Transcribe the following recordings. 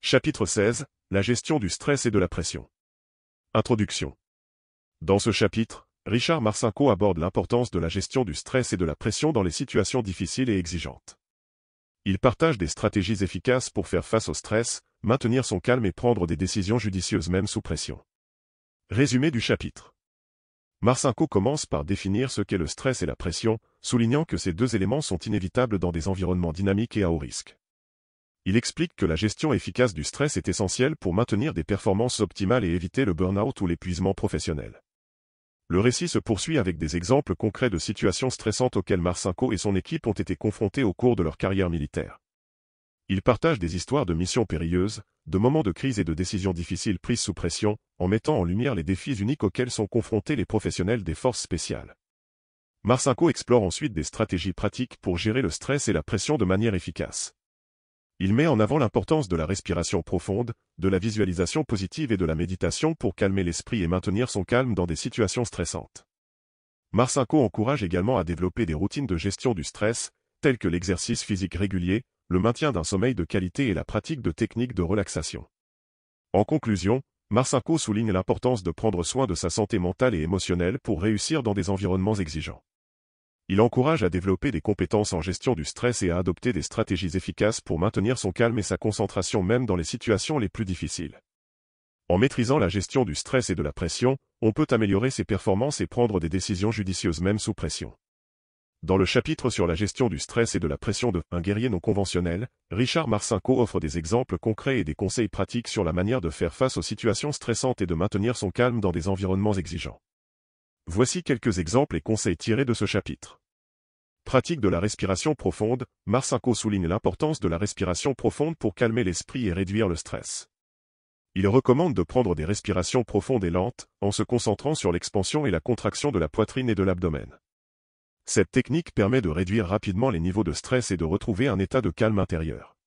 Chapitre 16, la gestion du stress et de la pression. Introduction. Dans ce chapitre, Richard Marcinko aborde l'importance de la gestion du stress et de la pression dans les situations difficiles et exigeantes. Il partage des stratégies efficaces pour faire face au stress, maintenir son calme et prendre des décisions judicieuses même sous pression. Résumé du chapitre. Marcinko commence par définir ce qu'est le stress et la pression, soulignant que ces deux éléments sont inévitables dans des environnements dynamiques et à haut risque. Il explique que la gestion efficace du stress est essentielle pour maintenir des performances optimales et éviter le burn-out ou l'épuisement professionnel. Le récit se poursuit avec des exemples concrets de situations stressantes auxquelles Marcinko et son équipe ont été confrontés au cours de leur carrière militaire. Il partage des histoires de missions périlleuses, de moments de crise et de décisions difficiles prises sous pression, en mettant en lumière les défis uniques auxquels sont confrontés les professionnels des forces spéciales. Marcinko explore ensuite des stratégies pratiques pour gérer le stress et la pression de manière efficace. Il met en avant l'importance de la respiration profonde, de la visualisation positive et de la méditation pour calmer l'esprit et maintenir son calme dans des situations stressantes. Marcinko encourage également à développer des routines de gestion du stress, telles que l'exercice physique régulier, le maintien d'un sommeil de qualité et la pratique de techniques de relaxation. En conclusion, Marcinko souligne l'importance de prendre soin de sa santé mentale et émotionnelle pour réussir dans des environnements exigeants. Il encourage à développer des compétences en gestion du stress et à adopter des stratégies efficaces pour maintenir son calme et sa concentration même dans les situations les plus difficiles. En maîtrisant la gestion du stress et de la pression, on peut améliorer ses performances et prendre des décisions judicieuses même sous pression. Dans le chapitre sur la gestion du stress et de la pression de « Un guerrier non conventionnel », Richard Marcinko offre des exemples concrets et des conseils pratiques sur la manière de faire face aux situations stressantes et de maintenir son calme dans des environnements exigeants. Voici quelques exemples et conseils tirés de ce chapitre. Pratique de la respiration profonde, Marcinko souligne l'importance de la respiration profonde pour calmer l'esprit et réduire le stress. Il recommande de prendre des respirations profondes et lentes, en se concentrant sur l'expansion et la contraction de la poitrine et de l'abdomen. Cette technique permet de réduire rapidement les niveaux de stress et de retrouver un état de calme intérieur.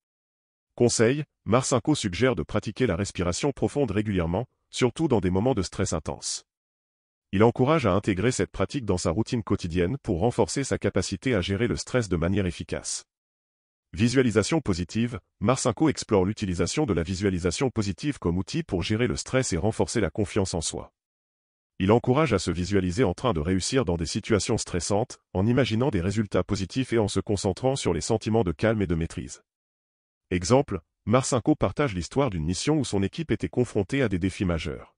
Conseil, Marcinko suggère de pratiquer la respiration profonde régulièrement, surtout dans des moments de stress intense. Il encourage à intégrer cette pratique dans sa routine quotidienne pour renforcer sa capacité à gérer le stress de manière efficace. Visualisation positive, Marcinko explore l'utilisation de la visualisation positive comme outil pour gérer le stress et renforcer la confiance en soi. Il encourage à se visualiser en train de réussir dans des situations stressantes, en imaginant des résultats positifs et en se concentrant sur les sentiments de calme et de maîtrise. Exemple, Marcinko partage l'histoire d'une mission où son équipe était confrontée à des défis majeurs.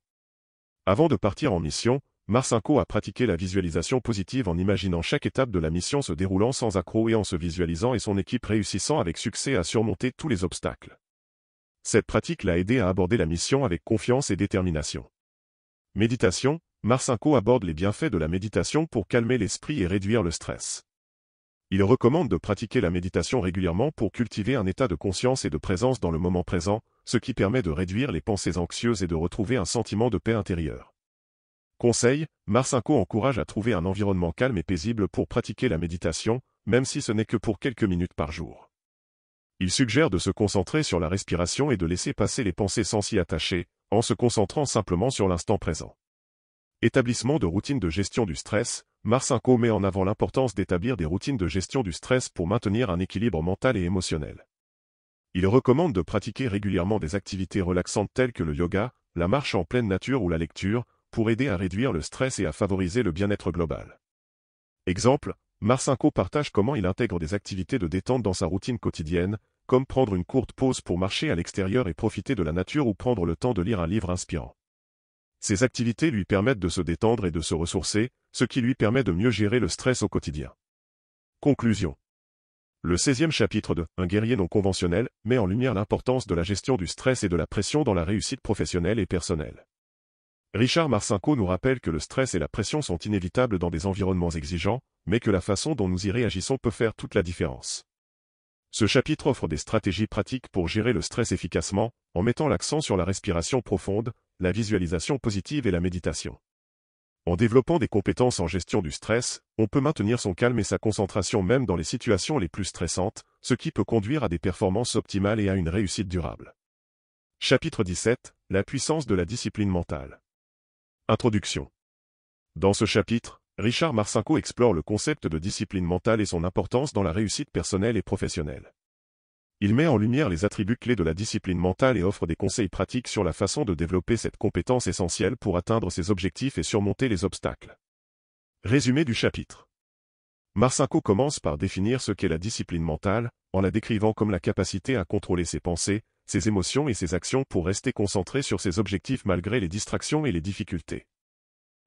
Avant de partir en mission, Marcinko a pratiqué la visualisation positive en imaginant chaque étape de la mission se déroulant sans accroc et en se visualisant et son équipe réussissant avec succès à surmonter tous les obstacles. Cette pratique l'a aidé à aborder la mission avec confiance et détermination. Méditation, Marcinko aborde les bienfaits de la méditation pour calmer l'esprit et réduire le stress. Il recommande de pratiquer la méditation régulièrement pour cultiver un état de conscience et de présence dans le moment présent, ce qui permet de réduire les pensées anxieuses et de retrouver un sentiment de paix intérieure. Conseil, Marcinko encourage à trouver un environnement calme et paisible pour pratiquer la méditation, même si ce n'est que pour quelques minutes par jour. Il suggère de se concentrer sur la respiration et de laisser passer les pensées sans s'y attacher, en se concentrant simplement sur l'instant présent. Établissement de routines de gestion du stress, Marcinko met en avant l'importance d'établir des routines de gestion du stress pour maintenir un équilibre mental et émotionnel. Il recommande de pratiquer régulièrement des activités relaxantes telles que le yoga, la marche en pleine nature ou la lecture, pour aider à réduire le stress et à favoriser le bien-être global. Exemple, Marcinko partage comment il intègre des activités de détente dans sa routine quotidienne, comme prendre une courte pause pour marcher à l'extérieur et profiter de la nature ou prendre le temps de lire un livre inspirant. Ces activités lui permettent de se détendre et de se ressourcer, ce qui lui permet de mieux gérer le stress au quotidien. Conclusion. Le 16e chapitre de « Un guerrier non conventionnel » met en lumière l'importance de la gestion du stress et de la pression dans la réussite professionnelle et personnelle. Richard Marcinko nous rappelle que le stress et la pression sont inévitables dans des environnements exigeants, mais que la façon dont nous y réagissons peut faire toute la différence. Ce chapitre offre des stratégies pratiques pour gérer le stress efficacement, en mettant l'accent sur la respiration profonde, la visualisation positive et la méditation. En développant des compétences en gestion du stress, on peut maintenir son calme et sa concentration même dans les situations les plus stressantes, ce qui peut conduire à des performances optimales et à une réussite durable. Chapitre 17, la puissance de la discipline mentale. Introduction. Dans ce chapitre, Richard Marcinko explore le concept de discipline mentale et son importance dans la réussite personnelle et professionnelle. Il met en lumière les attributs clés de la discipline mentale et offre des conseils pratiques sur la façon de développer cette compétence essentielle pour atteindre ses objectifs et surmonter les obstacles. Résumé du chapitre. Marcinko commence par définir ce qu'est la discipline mentale, en la décrivant comme la capacité à contrôler ses pensées, ses émotions et ses actions pour rester concentré sur ses objectifs malgré les distractions et les difficultés.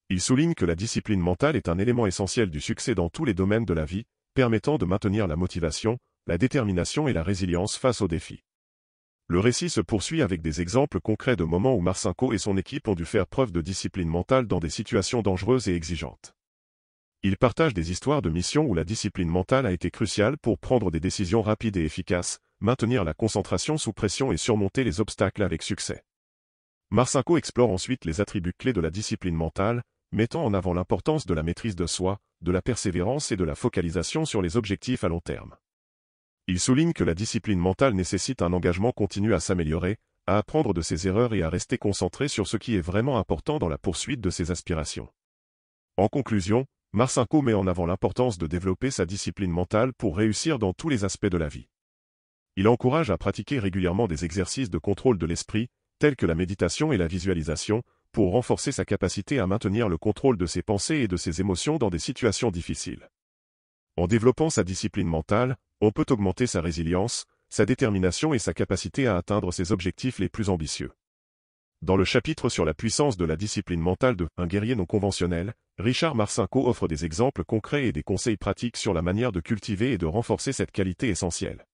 Il souligne que la discipline mentale est un élément essentiel du succès dans tous les domaines de la vie, permettant de maintenir la motivation, la détermination et la résilience face aux défis. Le récit se poursuit avec des exemples concrets de moments où Marcinko et son équipe ont dû faire preuve de discipline mentale dans des situations dangereuses et exigeantes. Il partage des histoires de missions où la discipline mentale a été cruciale pour prendre des décisions rapides et efficaces, maintenir la concentration sous pression et surmonter les obstacles avec succès. Marcinko explore ensuite les attributs clés de la discipline mentale, mettant en avant l'importance de la maîtrise de soi, de la persévérance et de la focalisation sur les objectifs à long terme. Il souligne que la discipline mentale nécessite un engagement continu à s'améliorer, à apprendre de ses erreurs et à rester concentré sur ce qui est vraiment important dans la poursuite de ses aspirations. En conclusion, Marcinko met en avant l'importance de développer sa discipline mentale pour réussir dans tous les aspects de la vie. Il encourage à pratiquer régulièrement des exercices de contrôle de l'esprit, tels que la méditation et la visualisation, pour renforcer sa capacité à maintenir le contrôle de ses pensées et de ses émotions dans des situations difficiles. En développant sa discipline mentale, on peut augmenter sa résilience, sa détermination et sa capacité à atteindre ses objectifs les plus ambitieux. Dans le chapitre sur la puissance de la discipline mentale de « Un guerrier non conventionnel », Richard Marcinko offre des exemples concrets et des conseils pratiques sur la manière de cultiver et de renforcer cette qualité essentielle.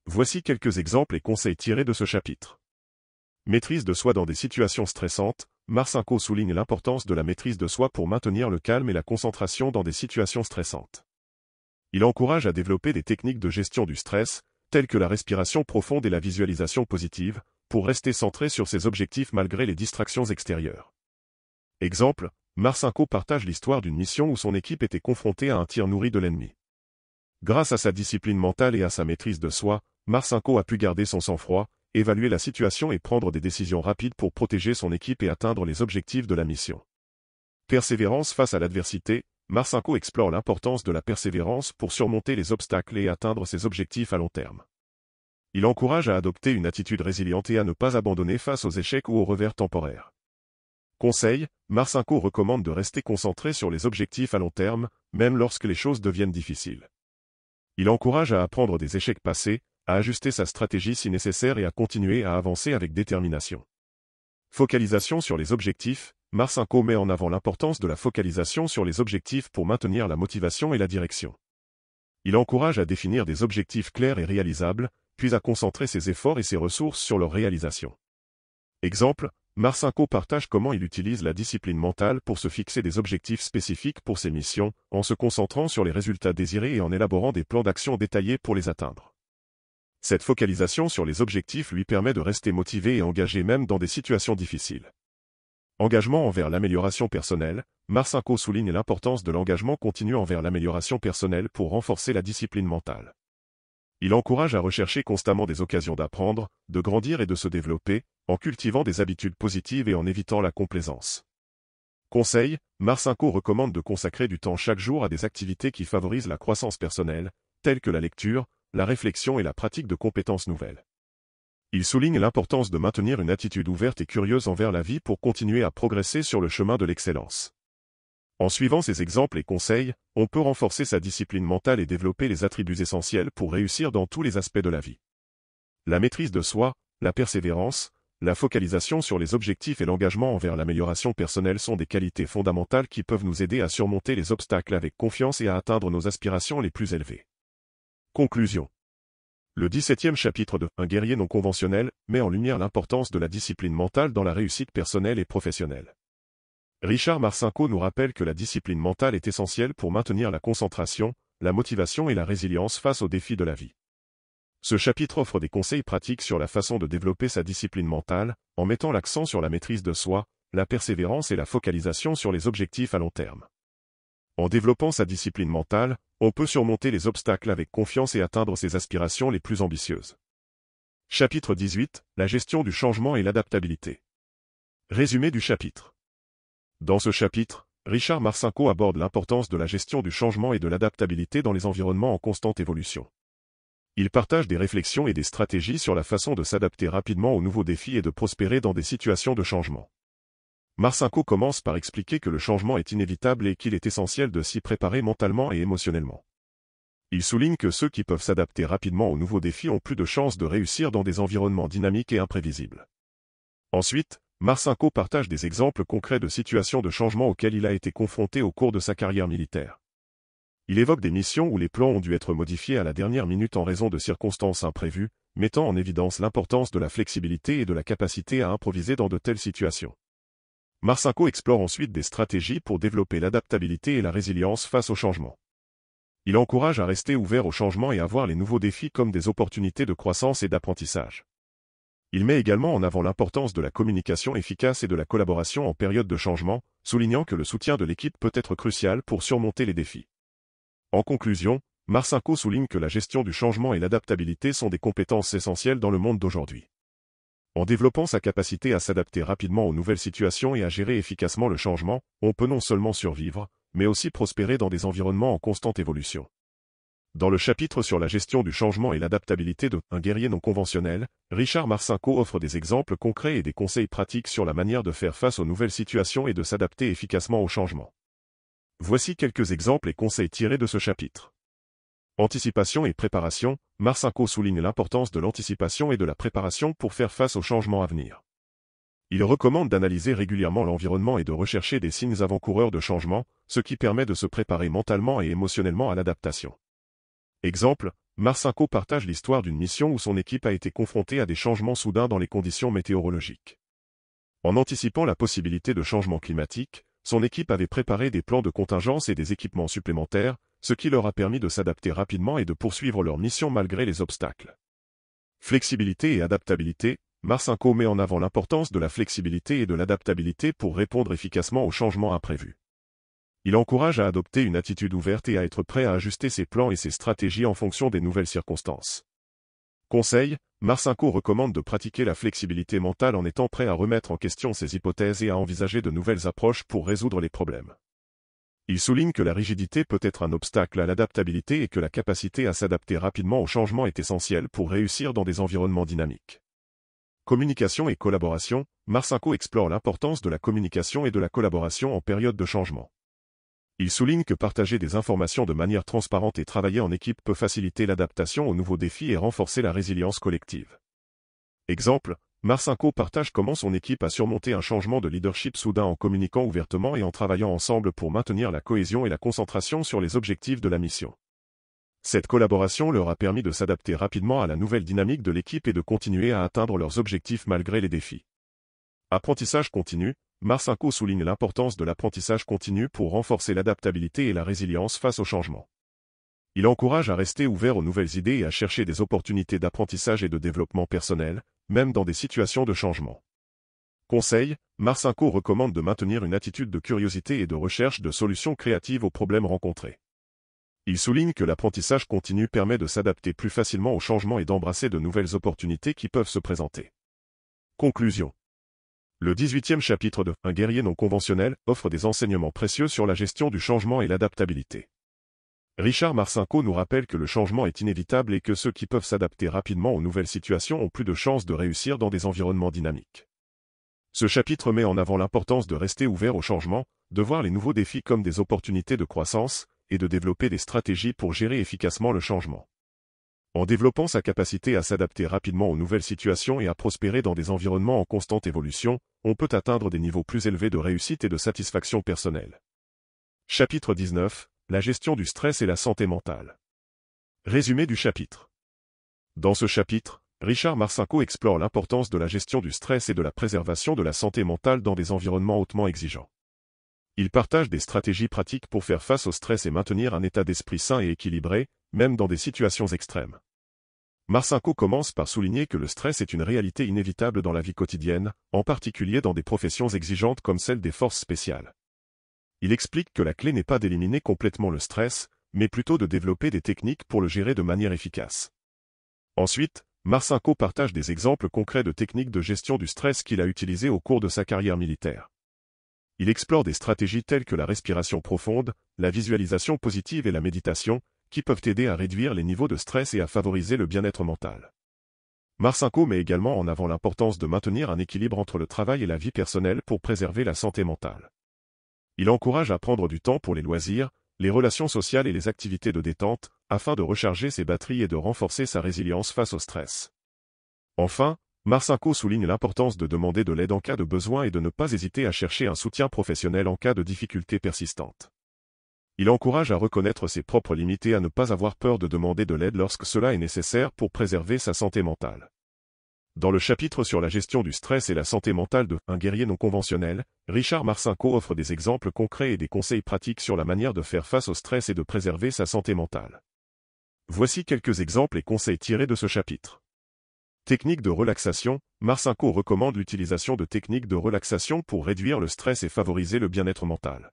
Voici quelques exemples et conseils tirés de ce chapitre. Maîtrise de soi dans des situations stressantes, Marcinko souligne l'importance de la maîtrise de soi pour maintenir le calme et la concentration dans des situations stressantes. Il encourage à développer des techniques de gestion du stress, telles que la respiration profonde et la visualisation positive, pour rester centré sur ses objectifs malgré les distractions extérieures. Exemple, Marcinko partage l'histoire d'une mission où son équipe était confrontée à un tir nourri de l'ennemi. Grâce à sa discipline mentale et à sa maîtrise de soi, Marcinko a pu garder son sang-froid, évaluer la situation et prendre des décisions rapides pour protéger son équipe et atteindre les objectifs de la mission. Persévérance face à l'adversité, Marcinko explore l'importance de la persévérance pour surmonter les obstacles et atteindre ses objectifs à long terme. Il encourage à adopter une attitude résiliente et à ne pas abandonner face aux échecs ou aux revers temporaires. Conseil, Marcinko recommande de rester concentré sur les objectifs à long terme, même lorsque les choses deviennent difficiles. Il encourage à apprendre des échecs passés, à ajuster sa stratégie si nécessaire et à continuer à avancer avec détermination. Focalisation sur les objectifs, Marcinko met en avant l'importance de la focalisation sur les objectifs pour maintenir la motivation et la direction. Il encourage à définir des objectifs clairs et réalisables, puis à concentrer ses efforts et ses ressources sur leur réalisation. Exemple, Marcinko partage comment il utilise la discipline mentale pour se fixer des objectifs spécifiques pour ses missions, en se concentrant sur les résultats désirés et en élaborant des plans d'action détaillés pour les atteindre. Cette focalisation sur les objectifs lui permet de rester motivé et engagé même dans des situations difficiles. Engagement envers l'amélioration personnelle, Marcinko souligne l'importance de l'engagement continu envers l'amélioration personnelle pour renforcer la discipline mentale. Il encourage à rechercher constamment des occasions d'apprendre, de grandir et de se développer, en cultivant des habitudes positives et en évitant la complaisance. Conseil, Marcinko recommande de consacrer du temps chaque jour à des activités qui favorisent la croissance personnelle, telles que la lecture, la réflexion et la pratique de compétences nouvelles. Il souligne l'importance de maintenir une attitude ouverte et curieuse envers la vie pour continuer à progresser sur le chemin de l'excellence. En suivant ces exemples et conseils, on peut renforcer sa discipline mentale et développer les attributs essentiels pour réussir dans tous les aspects de la vie. La maîtrise de soi, la persévérance, la focalisation sur les objectifs et l'engagement envers l'amélioration personnelle sont des qualités fondamentales qui peuvent nous aider à surmonter les obstacles avec confiance et à atteindre nos aspirations les plus élevées. Conclusion. Le 17e chapitre de « Un guerrier non conventionnel » met en lumière l'importance de la discipline mentale dans la réussite personnelle et professionnelle. Richard Marcinko nous rappelle que la discipline mentale est essentielle pour maintenir la concentration, la motivation et la résilience face aux défis de la vie. Ce chapitre offre des conseils pratiques sur la façon de développer sa discipline mentale, en mettant l'accent sur la maîtrise de soi, la persévérance et la focalisation sur les objectifs à long terme. En développant sa discipline mentale, on peut surmonter les obstacles avec confiance et atteindre ses aspirations les plus ambitieuses. Chapitre 18, la gestion du changement et l'adaptabilité. Résumé du chapitre. Dans ce chapitre, Richard Marcinko aborde l'importance de la gestion du changement et de l'adaptabilité dans les environnements en constante évolution. Il partage des réflexions et des stratégies sur la façon de s'adapter rapidement aux nouveaux défis et de prospérer dans des situations de changement. Marcinko commence par expliquer que le changement est inévitable et qu'il est essentiel de s'y préparer mentalement et émotionnellement. Il souligne que ceux qui peuvent s'adapter rapidement aux nouveaux défis ont plus de chances de réussir dans des environnements dynamiques et imprévisibles. Ensuite, Marcinko partage des exemples concrets de situations de changement auxquelles il a été confronté au cours de sa carrière militaire. Il évoque des missions où les plans ont dû être modifiés à la dernière minute en raison de circonstances imprévues, mettant en évidence l'importance de la flexibilité et de la capacité à improviser dans de telles situations. Marcinko explore ensuite des stratégies pour développer l'adaptabilité et la résilience face au changement. Il encourage à rester ouvert au changement et à voir les nouveaux défis comme des opportunités de croissance et d'apprentissage. Il met également en avant l'importance de la communication efficace et de la collaboration en période de changement, soulignant que le soutien de l'équipe peut être crucial pour surmonter les défis. En conclusion, Marcinko souligne que la gestion du changement et l'adaptabilité sont des compétences essentielles dans le monde d'aujourd'hui. En développant sa capacité à s'adapter rapidement aux nouvelles situations et à gérer efficacement le changement, on peut non seulement survivre, mais aussi prospérer dans des environnements en constante évolution. Dans le chapitre sur la gestion du changement et l'adaptabilité de « Un guerrier non conventionnel », Richard Marcinko offre des exemples concrets et des conseils pratiques sur la manière de faire face aux nouvelles situations et de s'adapter efficacement au changement. Voici quelques exemples et conseils tirés de ce chapitre. Anticipation et préparation, Marcinko souligne l'importance de l'anticipation et de la préparation pour faire face aux changements à venir. Il recommande d'analyser régulièrement l'environnement et de rechercher des signes avant-coureurs de changement, ce qui permet de se préparer mentalement et émotionnellement à l'adaptation. Exemple, Marcinko partage l'histoire d'une mission où son équipe a été confrontée à des changements soudains dans les conditions météorologiques. En anticipant la possibilité de changements climatiques, son équipe avait préparé des plans de contingence et des équipements supplémentaires, ce qui leur a permis de s'adapter rapidement et de poursuivre leur mission malgré les obstacles. Flexibilité et adaptabilité, Marcinko met en avant l'importance de la flexibilité et de l'adaptabilité pour répondre efficacement aux changements imprévus. Il encourage à adopter une attitude ouverte et à être prêt à ajuster ses plans et ses stratégies en fonction des nouvelles circonstances. Conseil, Marcinko recommande de pratiquer la flexibilité mentale en étant prêt à remettre en question ses hypothèses et à envisager de nouvelles approches pour résoudre les problèmes. Il souligne que la rigidité peut être un obstacle à l'adaptabilité et que la capacité à s'adapter rapidement au changement est essentielle pour réussir dans des environnements dynamiques. Communication et collaboration, Marcinko explore l'importance de la communication et de la collaboration en période de changement. Il souligne que partager des informations de manière transparente et travailler en équipe peut faciliter l'adaptation aux nouveaux défis et renforcer la résilience collective. Exemple, Marcinko partage comment son équipe a surmonté un changement de leadership soudain en communiquant ouvertement et en travaillant ensemble pour maintenir la cohésion et la concentration sur les objectifs de la mission. Cette collaboration leur a permis de s'adapter rapidement à la nouvelle dynamique de l'équipe et de continuer à atteindre leurs objectifs malgré les défis. Apprentissage continu, Marcinko souligne l'importance de l'apprentissage continu pour renforcer l'adaptabilité et la résilience face au changement. Il encourage à rester ouvert aux nouvelles idées et à chercher des opportunités d'apprentissage et de développement personnel, même dans des situations de changement. Conseil, Marcinko recommande de maintenir une attitude de curiosité et de recherche de solutions créatives aux problèmes rencontrés. Il souligne que l'apprentissage continu permet de s'adapter plus facilement aux changements et d'embrasser de nouvelles opportunités qui peuvent se présenter. Conclusion. Le 18e chapitre de « Un guerrier non conventionnel » offre des enseignements précieux sur la gestion du changement et l'adaptabilité. Richard Marcinko nous rappelle que le changement est inévitable et que ceux qui peuvent s'adapter rapidement aux nouvelles situations ont plus de chances de réussir dans des environnements dynamiques. Ce chapitre met en avant l'importance de rester ouvert au changement, de voir les nouveaux défis comme des opportunités de croissance, et de développer des stratégies pour gérer efficacement le changement. En développant sa capacité à s'adapter rapidement aux nouvelles situations et à prospérer dans des environnements en constante évolution, on peut atteindre des niveaux plus élevés de réussite et de satisfaction personnelle. Chapitre 19. La gestion du stress et la santé mentale. Résumé du chapitre. Dans ce chapitre, Richard Marcinko explore l'importance de la gestion du stress et de la préservation de la santé mentale dans des environnements hautement exigeants. Il partage des stratégies pratiques pour faire face au stress et maintenir un état d'esprit sain et équilibré, même dans des situations extrêmes. Marcinko commence par souligner que le stress est une réalité inévitable dans la vie quotidienne, en particulier dans des professions exigeantes comme celle des forces spéciales. Il explique que la clé n'est pas d'éliminer complètement le stress, mais plutôt de développer des techniques pour le gérer de manière efficace. Ensuite, Marcinko partage des exemples concrets de techniques de gestion du stress qu'il a utilisées au cours de sa carrière militaire. Il explore des stratégies telles que la respiration profonde, la visualisation positive et la méditation, qui peuvent aider à réduire les niveaux de stress et à favoriser le bien-être mental. Marcinko met également en avant l'importance de maintenir un équilibre entre le travail et la vie personnelle pour préserver la santé mentale. Il encourage à prendre du temps pour les loisirs, les relations sociales et les activités de détente, afin de recharger ses batteries et de renforcer sa résilience face au stress. Enfin, Marcinko souligne l'importance de demander de l'aide en cas de besoin et de ne pas hésiter à chercher un soutien professionnel en cas de difficultés persistantes. Il encourage à reconnaître ses propres limites et à ne pas avoir peur de demander de l'aide lorsque cela est nécessaire pour préserver sa santé mentale. Dans le chapitre sur la gestion du stress et la santé mentale de « Un guerrier non conventionnel », Richard Marcinko offre des exemples concrets et des conseils pratiques sur la manière de faire face au stress et de préserver sa santé mentale. Voici quelques exemples et conseils tirés de ce chapitre. Technique de relaxation. Marcinko recommande l'utilisation de techniques de relaxation pour réduire le stress et favoriser le bien-être mental.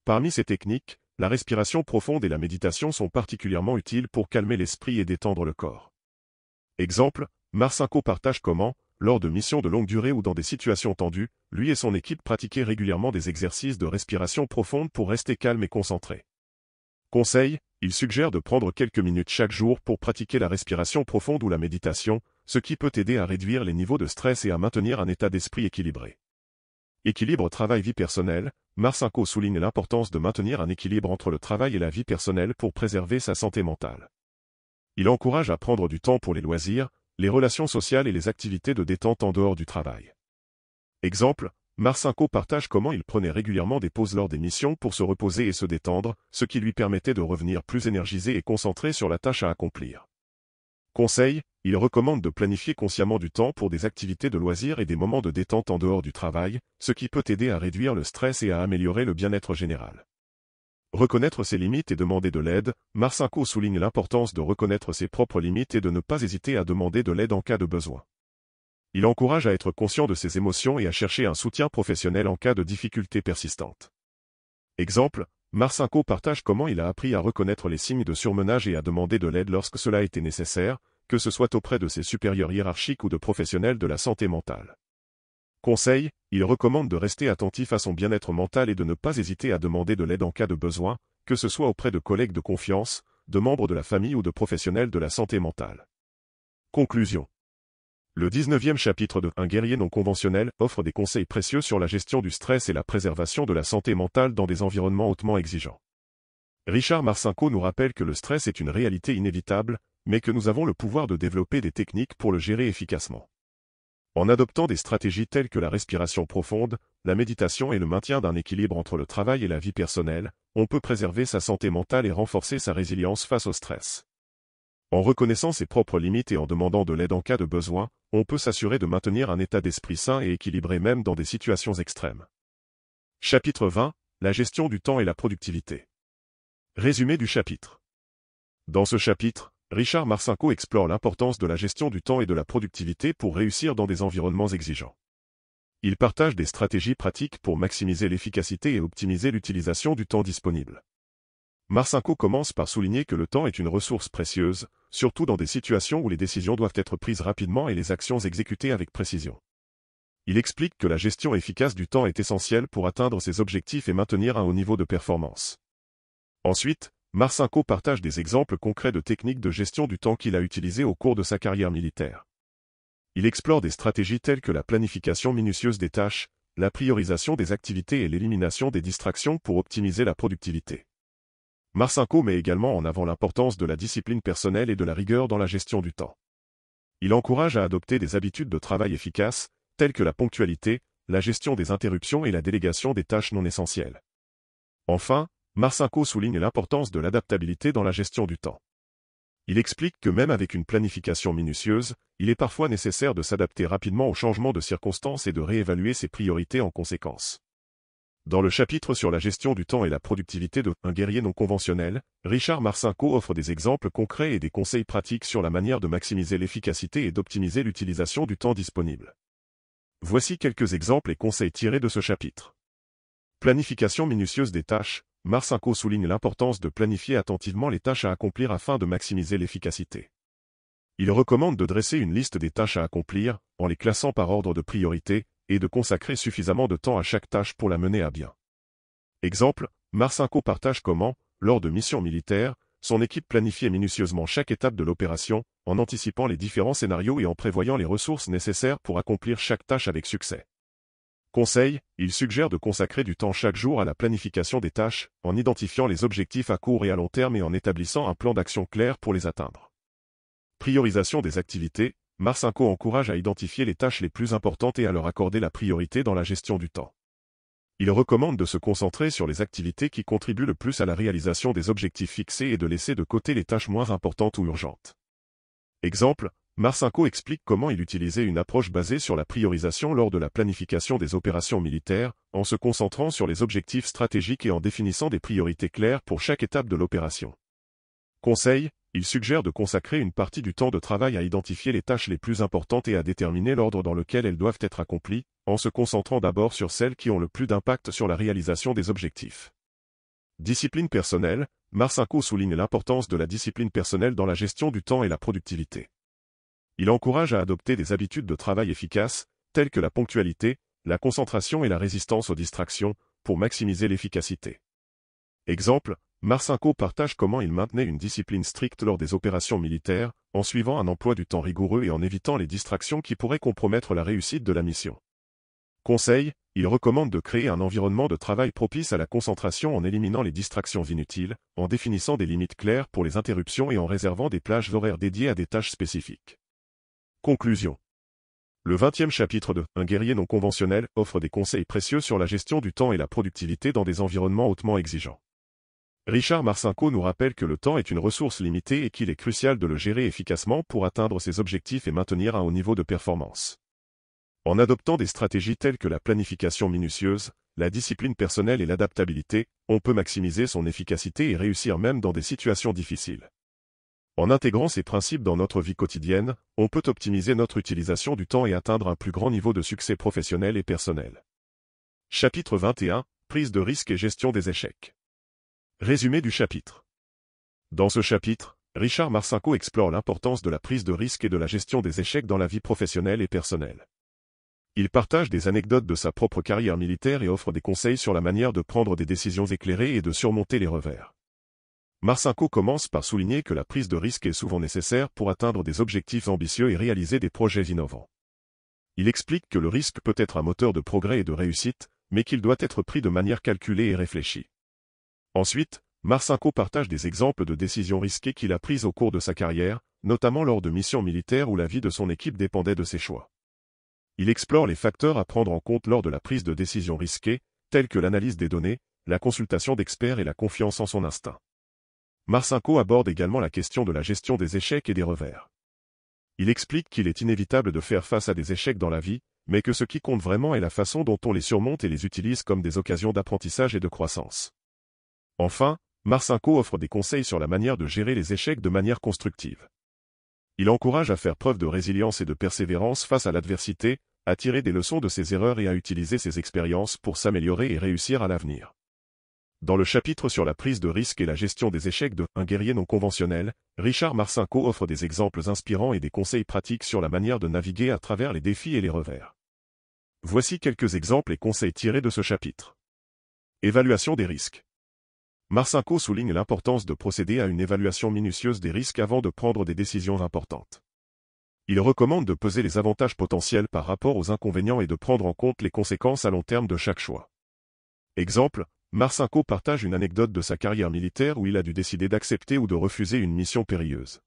Parmi ces techniques, la respiration profonde et la méditation sont particulièrement utiles pour calmer l'esprit et détendre le corps. Exemple, Marcinko partage comment, lors de missions de longue durée ou dans des situations tendues, lui et son équipe pratiquaient régulièrement des exercices de respiration profonde pour rester calme et concentré. Conseil, il suggère de prendre quelques minutes chaque jour pour pratiquer la respiration profonde ou la méditation, ce qui peut aider à réduire les niveaux de stress et à maintenir un état d'esprit équilibré. Équilibre travail-vie personnelle. Marcinko souligne l'importance de maintenir un équilibre entre le travail et la vie personnelle pour préserver sa santé mentale. Il encourage à prendre du temps pour les loisirs, les relations sociales et les activités de détente en dehors du travail. Exemple, Marcinko partage comment il prenait régulièrement des pauses lors des missions pour se reposer et se détendre, ce qui lui permettait de revenir plus énergisé et concentré sur la tâche à accomplir. Conseil, il recommande de planifier consciemment du temps pour des activités de loisirs et des moments de détente en dehors du travail, ce qui peut aider à réduire le stress et à améliorer le bien-être général. Reconnaître ses limites et demander de l'aide. Marcinko souligne l'importance de reconnaître ses propres limites et de ne pas hésiter à demander de l'aide en cas de besoin. Il encourage à être conscient de ses émotions et à chercher un soutien professionnel en cas de difficultés persistantes. Exemple, Marcinko partage comment il a appris à reconnaître les signes de surmenage et à demander de l'aide lorsque cela était nécessaire, que ce soit auprès de ses supérieurs hiérarchiques ou de professionnels de la santé mentale. Conseil, il recommande de rester attentif à son bien-être mental et de ne pas hésiter à demander de l'aide en cas de besoin, que ce soit auprès de collègues de confiance, de membres de la famille ou de professionnels de la santé mentale. Conclusion. Le 19e chapitre de « Un guerrier non conventionnel » offre des conseils précieux sur la gestion du stress et la préservation de la santé mentale dans des environnements hautement exigeants. Richard Marcinko nous rappelle que le stress est une réalité inévitable, mais que nous avons le pouvoir de développer des techniques pour le gérer efficacement. En adoptant des stratégies telles que la respiration profonde, la méditation et le maintien d'un équilibre entre le travail et la vie personnelle, on peut préserver sa santé mentale et renforcer sa résilience face au stress. En reconnaissant ses propres limites et en demandant de l'aide en cas de besoin, on peut s'assurer de maintenir un état d'esprit sain et équilibré même dans des situations extrêmes. Chapitre 20. La gestion du temps et la productivité. Résumé du chapitre. Dans ce chapitre, Richard Marcinko explore l'importance de la gestion du temps et de la productivité pour réussir dans des environnements exigeants. Il partage des stratégies pratiques pour maximiser l'efficacité et optimiser l'utilisation du temps disponible. Marcinko commence par souligner que le temps est une ressource précieuse, surtout dans des situations où les décisions doivent être prises rapidement et les actions exécutées avec précision. Il explique que la gestion efficace du temps est essentielle pour atteindre ses objectifs et maintenir un haut niveau de performance. Ensuite, Marcinko partage des exemples concrets de techniques de gestion du temps qu'il a utilisées au cours de sa carrière militaire. Il explore des stratégies telles que la planification minutieuse des tâches, la priorisation des activités et l'élimination des distractions pour optimiser la productivité. Marcinko met également en avant l'importance de la discipline personnelle et de la rigueur dans la gestion du temps. Il encourage à adopter des habitudes de travail efficaces, telles que la ponctualité, la gestion des interruptions et la délégation des tâches non essentielles. Enfin, Marcinko souligne l'importance de l'adaptabilité dans la gestion du temps. Il explique que même avec une planification minutieuse, il est parfois nécessaire de s'adapter rapidement aux changements de circonstances et de réévaluer ses priorités en conséquence. Dans le chapitre sur la gestion du temps et la productivité de « Un guerrier non conventionnel », Richard Marcinko offre des exemples concrets et des conseils pratiques sur la manière de maximiser l'efficacité et d'optimiser l'utilisation du temps disponible. Voici quelques exemples et conseils tirés de ce chapitre. Planification minutieuse des tâches. Marcinko souligne l'importance de planifier attentivement les tâches à accomplir afin de maximiser l'efficacité. Il recommande de dresser une liste des tâches à accomplir, en les classant par ordre de priorité, et de consacrer suffisamment de temps à chaque tâche pour la mener à bien. Exemple, Marcinko partage comment, lors de missions militaires, son équipe planifiait minutieusement chaque étape de l'opération, en anticipant les différents scénarios et en prévoyant les ressources nécessaires pour accomplir chaque tâche avec succès. Conseil, il suggère de consacrer du temps chaque jour à la planification des tâches, en identifiant les objectifs à court et à long terme et en établissant un plan d'action clair pour les atteindre. Priorisation des activités, Marcinko encourage à identifier les tâches les plus importantes et à leur accorder la priorité dans la gestion du temps. Il recommande de se concentrer sur les activités qui contribuent le plus à la réalisation des objectifs fixés et de laisser de côté les tâches moins importantes ou urgentes. Exemple, Marcinko explique comment il utilisait une approche basée sur la priorisation lors de la planification des opérations militaires, en se concentrant sur les objectifs stratégiques et en définissant des priorités claires pour chaque étape de l'opération. Conseil, il suggère de consacrer une partie du temps de travail à identifier les tâches les plus importantes et à déterminer l'ordre dans lequel elles doivent être accomplies, en se concentrant d'abord sur celles qui ont le plus d'impact sur la réalisation des objectifs. Discipline personnelle, Marcinko souligne l'importance de la discipline personnelle dans la gestion du temps et la productivité. Il encourage à adopter des habitudes de travail efficaces, telles que la ponctualité, la concentration et la résistance aux distractions, pour maximiser l'efficacité. Exemple, Marcinko partage comment il maintenait une discipline stricte lors des opérations militaires, en suivant un emploi du temps rigoureux et en évitant les distractions qui pourraient compromettre la réussite de la mission. Conseil, il recommande de créer un environnement de travail propice à la concentration en éliminant les distractions inutiles, en définissant des limites claires pour les interruptions et en réservant des plages horaires dédiées à des tâches spécifiques. Conclusion. Le 20e chapitre de « Un guerrier non conventionnel » offre des conseils précieux sur la gestion du temps et la productivité dans des environnements hautement exigeants. Richard Marcinko nous rappelle que le temps est une ressource limitée et qu'il est crucial de le gérer efficacement pour atteindre ses objectifs et maintenir un haut niveau de performance. En adoptant des stratégies telles que la planification minutieuse, la discipline personnelle et l'adaptabilité, on peut maximiser son efficacité et réussir même dans des situations difficiles. En intégrant ces principes dans notre vie quotidienne, on peut optimiser notre utilisation du temps et atteindre un plus grand niveau de succès professionnel et personnel. Chapitre 21, Prise de risque et gestion des échecs. Résumé du chapitre. Dans ce chapitre, Richard Marcinko explore l'importance de la prise de risque et de la gestion des échecs dans la vie professionnelle et personnelle. Il partage des anecdotes de sa propre carrière militaire et offre des conseils sur la manière de prendre des décisions éclairées et de surmonter les revers. Marcinko commence par souligner que la prise de risque est souvent nécessaire pour atteindre des objectifs ambitieux et réaliser des projets innovants. Il explique que le risque peut être un moteur de progrès et de réussite, mais qu'il doit être pris de manière calculée et réfléchie. Ensuite, Marcinko partage des exemples de décisions risquées qu'il a prises au cours de sa carrière, notamment lors de missions militaires où la vie de son équipe dépendait de ses choix. Il explore les facteurs à prendre en compte lors de la prise de décisions risquées, tels que l'analyse des données, la consultation d'experts et la confiance en son instinct. Marcinko aborde également la question de la gestion des échecs et des revers. Il explique qu'il est inévitable de faire face à des échecs dans la vie, mais que ce qui compte vraiment est la façon dont on les surmonte et les utilise comme des occasions d'apprentissage et de croissance. Enfin, Marcinko offre des conseils sur la manière de gérer les échecs de manière constructive. Il encourage à faire preuve de résilience et de persévérance face à l'adversité, à tirer des leçons de ses erreurs et à utiliser ses expériences pour s'améliorer et réussir à l'avenir. Dans le chapitre sur la prise de risque et la gestion des échecs de « Un guerrier non conventionnel », Richard Marcinko offre des exemples inspirants et des conseils pratiques sur la manière de naviguer à travers les défis et les revers. Voici quelques exemples et conseils tirés de ce chapitre. Évaluation des risques. Marcinko souligne l'importance de procéder à une évaluation minutieuse des risques avant de prendre des décisions importantes. Il recommande de peser les avantages potentiels par rapport aux inconvénients et de prendre en compte les conséquences à long terme de chaque choix. Exemple, Marcinko partage une anecdote de sa carrière militaire où il a dû décider d'accepter ou de refuser une mission périlleuse.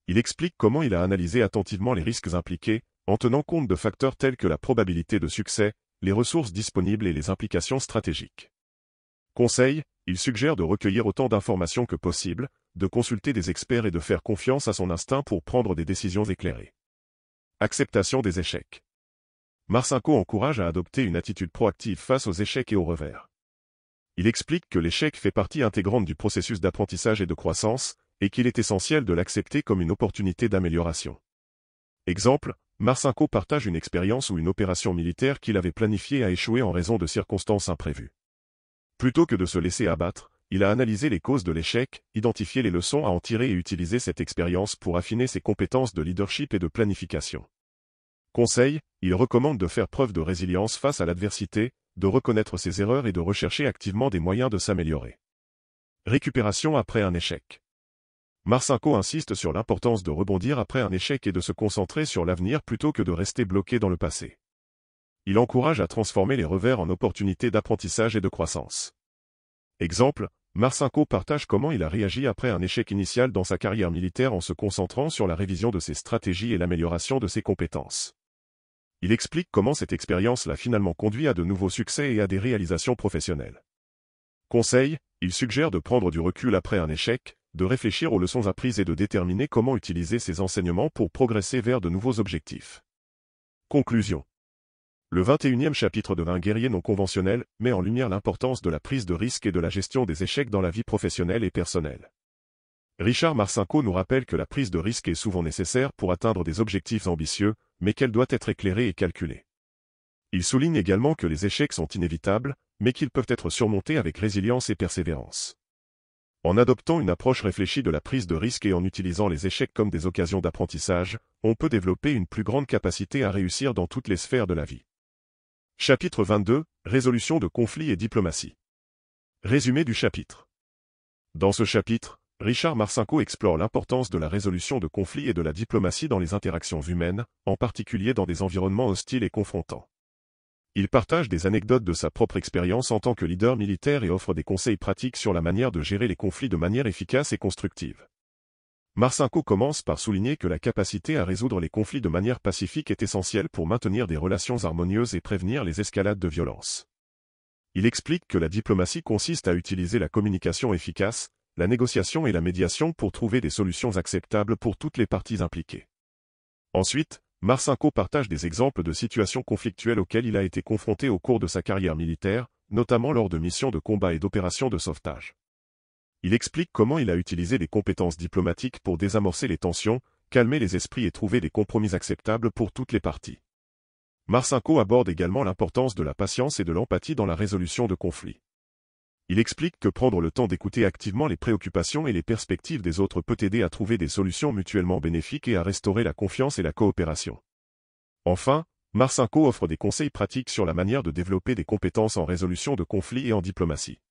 Il explique comment il a analysé attentivement les risques impliqués, en tenant compte de facteurs tels que la probabilité de succès, les ressources disponibles et les implications stratégiques. Conseil, il suggère de recueillir autant d'informations que possible, de consulter des experts et de faire confiance à son instinct pour prendre des décisions éclairées. Acceptation des échecs. Marcinko encourage à adopter une attitude proactive face aux échecs et aux revers. Il explique que l'échec fait partie intégrante du processus d'apprentissage et de croissance, et qu'il est essentiel de l'accepter comme une opportunité d'amélioration. Exemple, Marcinko partage une expérience où une opération militaire qu'il avait planifiée a échoué en raison de circonstances imprévues. Plutôt que de se laisser abattre, il a analysé les causes de l'échec, identifié les leçons à en tirer et utilisé cette expérience pour affiner ses compétences de leadership et de planification. Conseil, il recommande de faire preuve de résilience face à l'adversité, de reconnaître ses erreurs et de rechercher activement des moyens de s'améliorer. Récupération après un échec. Marcinko insiste sur l'importance de rebondir après un échec et de se concentrer sur l'avenir plutôt que de rester bloqué dans le passé. Il encourage à transformer les revers en opportunités d'apprentissage et de croissance. Exemple, Marcinko partage comment il a réagi après un échec initial dans sa carrière militaire en se concentrant sur la révision de ses stratégies et l'amélioration de ses compétences. Il explique comment cette expérience l'a finalement conduit à de nouveaux succès et à des réalisations professionnelles. Conseil, il suggère de prendre du recul après un échec, de réfléchir aux leçons apprises et de déterminer comment utiliser ces enseignements pour progresser vers de nouveaux objectifs. Conclusion. Le 21e chapitre de Un guerrier non conventionnel met en lumière l'importance de la prise de risque et de la gestion des échecs dans la vie professionnelle et personnelle. Richard Marcinko nous rappelle que la prise de risque est souvent nécessaire pour atteindre des objectifs ambitieux, mais qu'elle doit être éclairée et calculée. Il souligne également que les échecs sont inévitables, mais qu'ils peuvent être surmontés avec résilience et persévérance. En adoptant une approche réfléchie de la prise de risque et en utilisant les échecs comme des occasions d'apprentissage, on peut développer une plus grande capacité à réussir dans toutes les sphères de la vie. Chapitre 22, Résolution de conflits et diplomatie. Résumé du chapitre. Dans ce chapitre, Richard Marcinko explore l'importance de la résolution de conflits et de la diplomatie dans les interactions humaines, en particulier dans des environnements hostiles et confrontants. Il partage des anecdotes de sa propre expérience en tant que leader militaire et offre des conseils pratiques sur la manière de gérer les conflits de manière efficace et constructive. Marcinko commence par souligner que la capacité à résoudre les conflits de manière pacifique est essentielle pour maintenir des relations harmonieuses et prévenir les escalades de violence. Il explique que la diplomatie consiste à utiliser la communication efficace, la négociation et la médiation pour trouver des solutions acceptables pour toutes les parties impliquées. Ensuite, Marcinko partage des exemples de situations conflictuelles auxquelles il a été confronté au cours de sa carrière militaire, notamment lors de missions de combat et d'opérations de sauvetage. Il explique comment il a utilisé des compétences diplomatiques pour désamorcer les tensions, calmer les esprits et trouver des compromis acceptables pour toutes les parties. Marcinko aborde également l'importance de la patience et de l'empathie dans la résolution de conflits. Il explique que prendre le temps d'écouter activement les préoccupations et les perspectives des autres peut aider à trouver des solutions mutuellement bénéfiques et à restaurer la confiance et la coopération. Enfin, Marcinko offre des conseils pratiques sur la manière de développer des compétences en résolution de conflits et en diplomatie.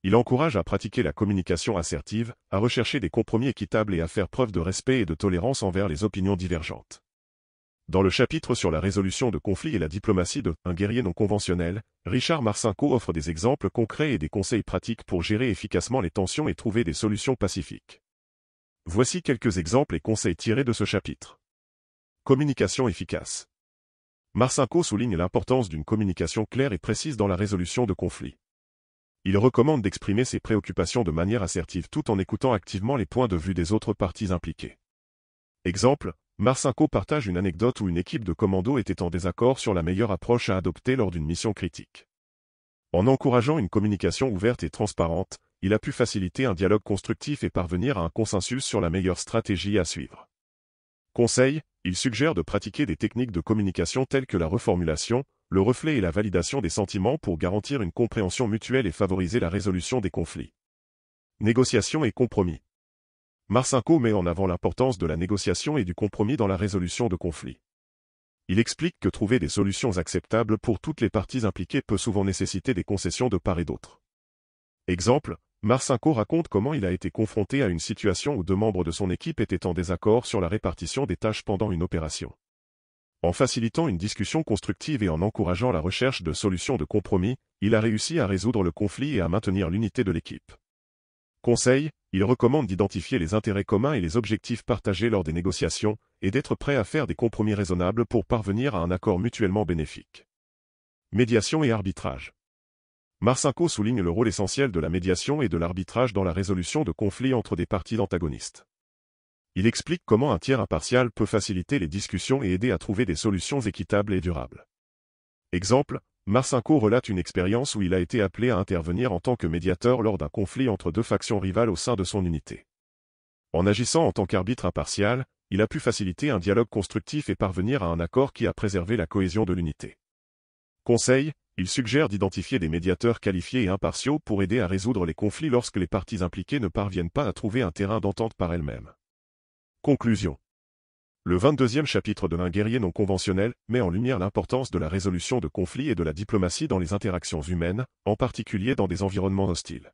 Il encourage à pratiquer la communication assertive, à rechercher des compromis équitables et à faire preuve de respect et de tolérance envers les opinions divergentes. Dans le chapitre sur la résolution de conflits et la diplomatie de Un guerrier non conventionnel, Richard Marcinko offre des exemples concrets et des conseils pratiques pour gérer efficacement les tensions et trouver des solutions pacifiques. Voici quelques exemples et conseils tirés de ce chapitre. Communication efficace. Marcinko souligne l'importance d'une communication claire et précise dans la résolution de conflits. Il recommande d'exprimer ses préoccupations de manière assertive tout en écoutant activement les points de vue des autres parties impliquées. Exemple, Marcinko partage une anecdote où une équipe de commando était en désaccord sur la meilleure approche à adopter lors d'une mission critique. En encourageant une communication ouverte et transparente, il a pu faciliter un dialogue constructif et parvenir à un consensus sur la meilleure stratégie à suivre. Conseil, il suggère de pratiquer des techniques de communication telles que la reformulation, le reflet et la validation des sentiments pour garantir une compréhension mutuelle et favoriser la résolution des conflits. Négociation et compromis. Marcinko met en avant l'importance de la négociation et du compromis dans la résolution de conflits. Il explique que trouver des solutions acceptables pour toutes les parties impliquées peut souvent nécessiter des concessions de part et d'autre. Exemple, Marcinko raconte comment il a été confronté à une situation où deux membres de son équipe étaient en désaccord sur la répartition des tâches pendant une opération. En facilitant une discussion constructive et en encourageant la recherche de solutions de compromis, il a réussi à résoudre le conflit et à maintenir l'unité de l'équipe. Conseil, il recommande d'identifier les intérêts communs et les objectifs partagés lors des négociations, et d'être prêt à faire des compromis raisonnables pour parvenir à un accord mutuellement bénéfique. Médiation et arbitrage. Marcinko souligne le rôle essentiel de la médiation et de l'arbitrage dans la résolution de conflits entre des parties antagonistes. Il explique comment un tiers impartial peut faciliter les discussions et aider à trouver des solutions équitables et durables. Exemple, Marcinko relate une expérience où il a été appelé à intervenir en tant que médiateur lors d'un conflit entre deux factions rivales au sein de son unité. En agissant en tant qu'arbitre impartial, il a pu faciliter un dialogue constructif et parvenir à un accord qui a préservé la cohésion de l'unité. Conseil, il suggère d'identifier des médiateurs qualifiés et impartiaux pour aider à résoudre les conflits lorsque les parties impliquées ne parviennent pas à trouver un terrain d'entente par elles-mêmes. Conclusion. Le 22e chapitre de Un guerrier non conventionnel met en lumière l'importance de la résolution de conflits et de la diplomatie dans les interactions humaines, en particulier dans des environnements hostiles.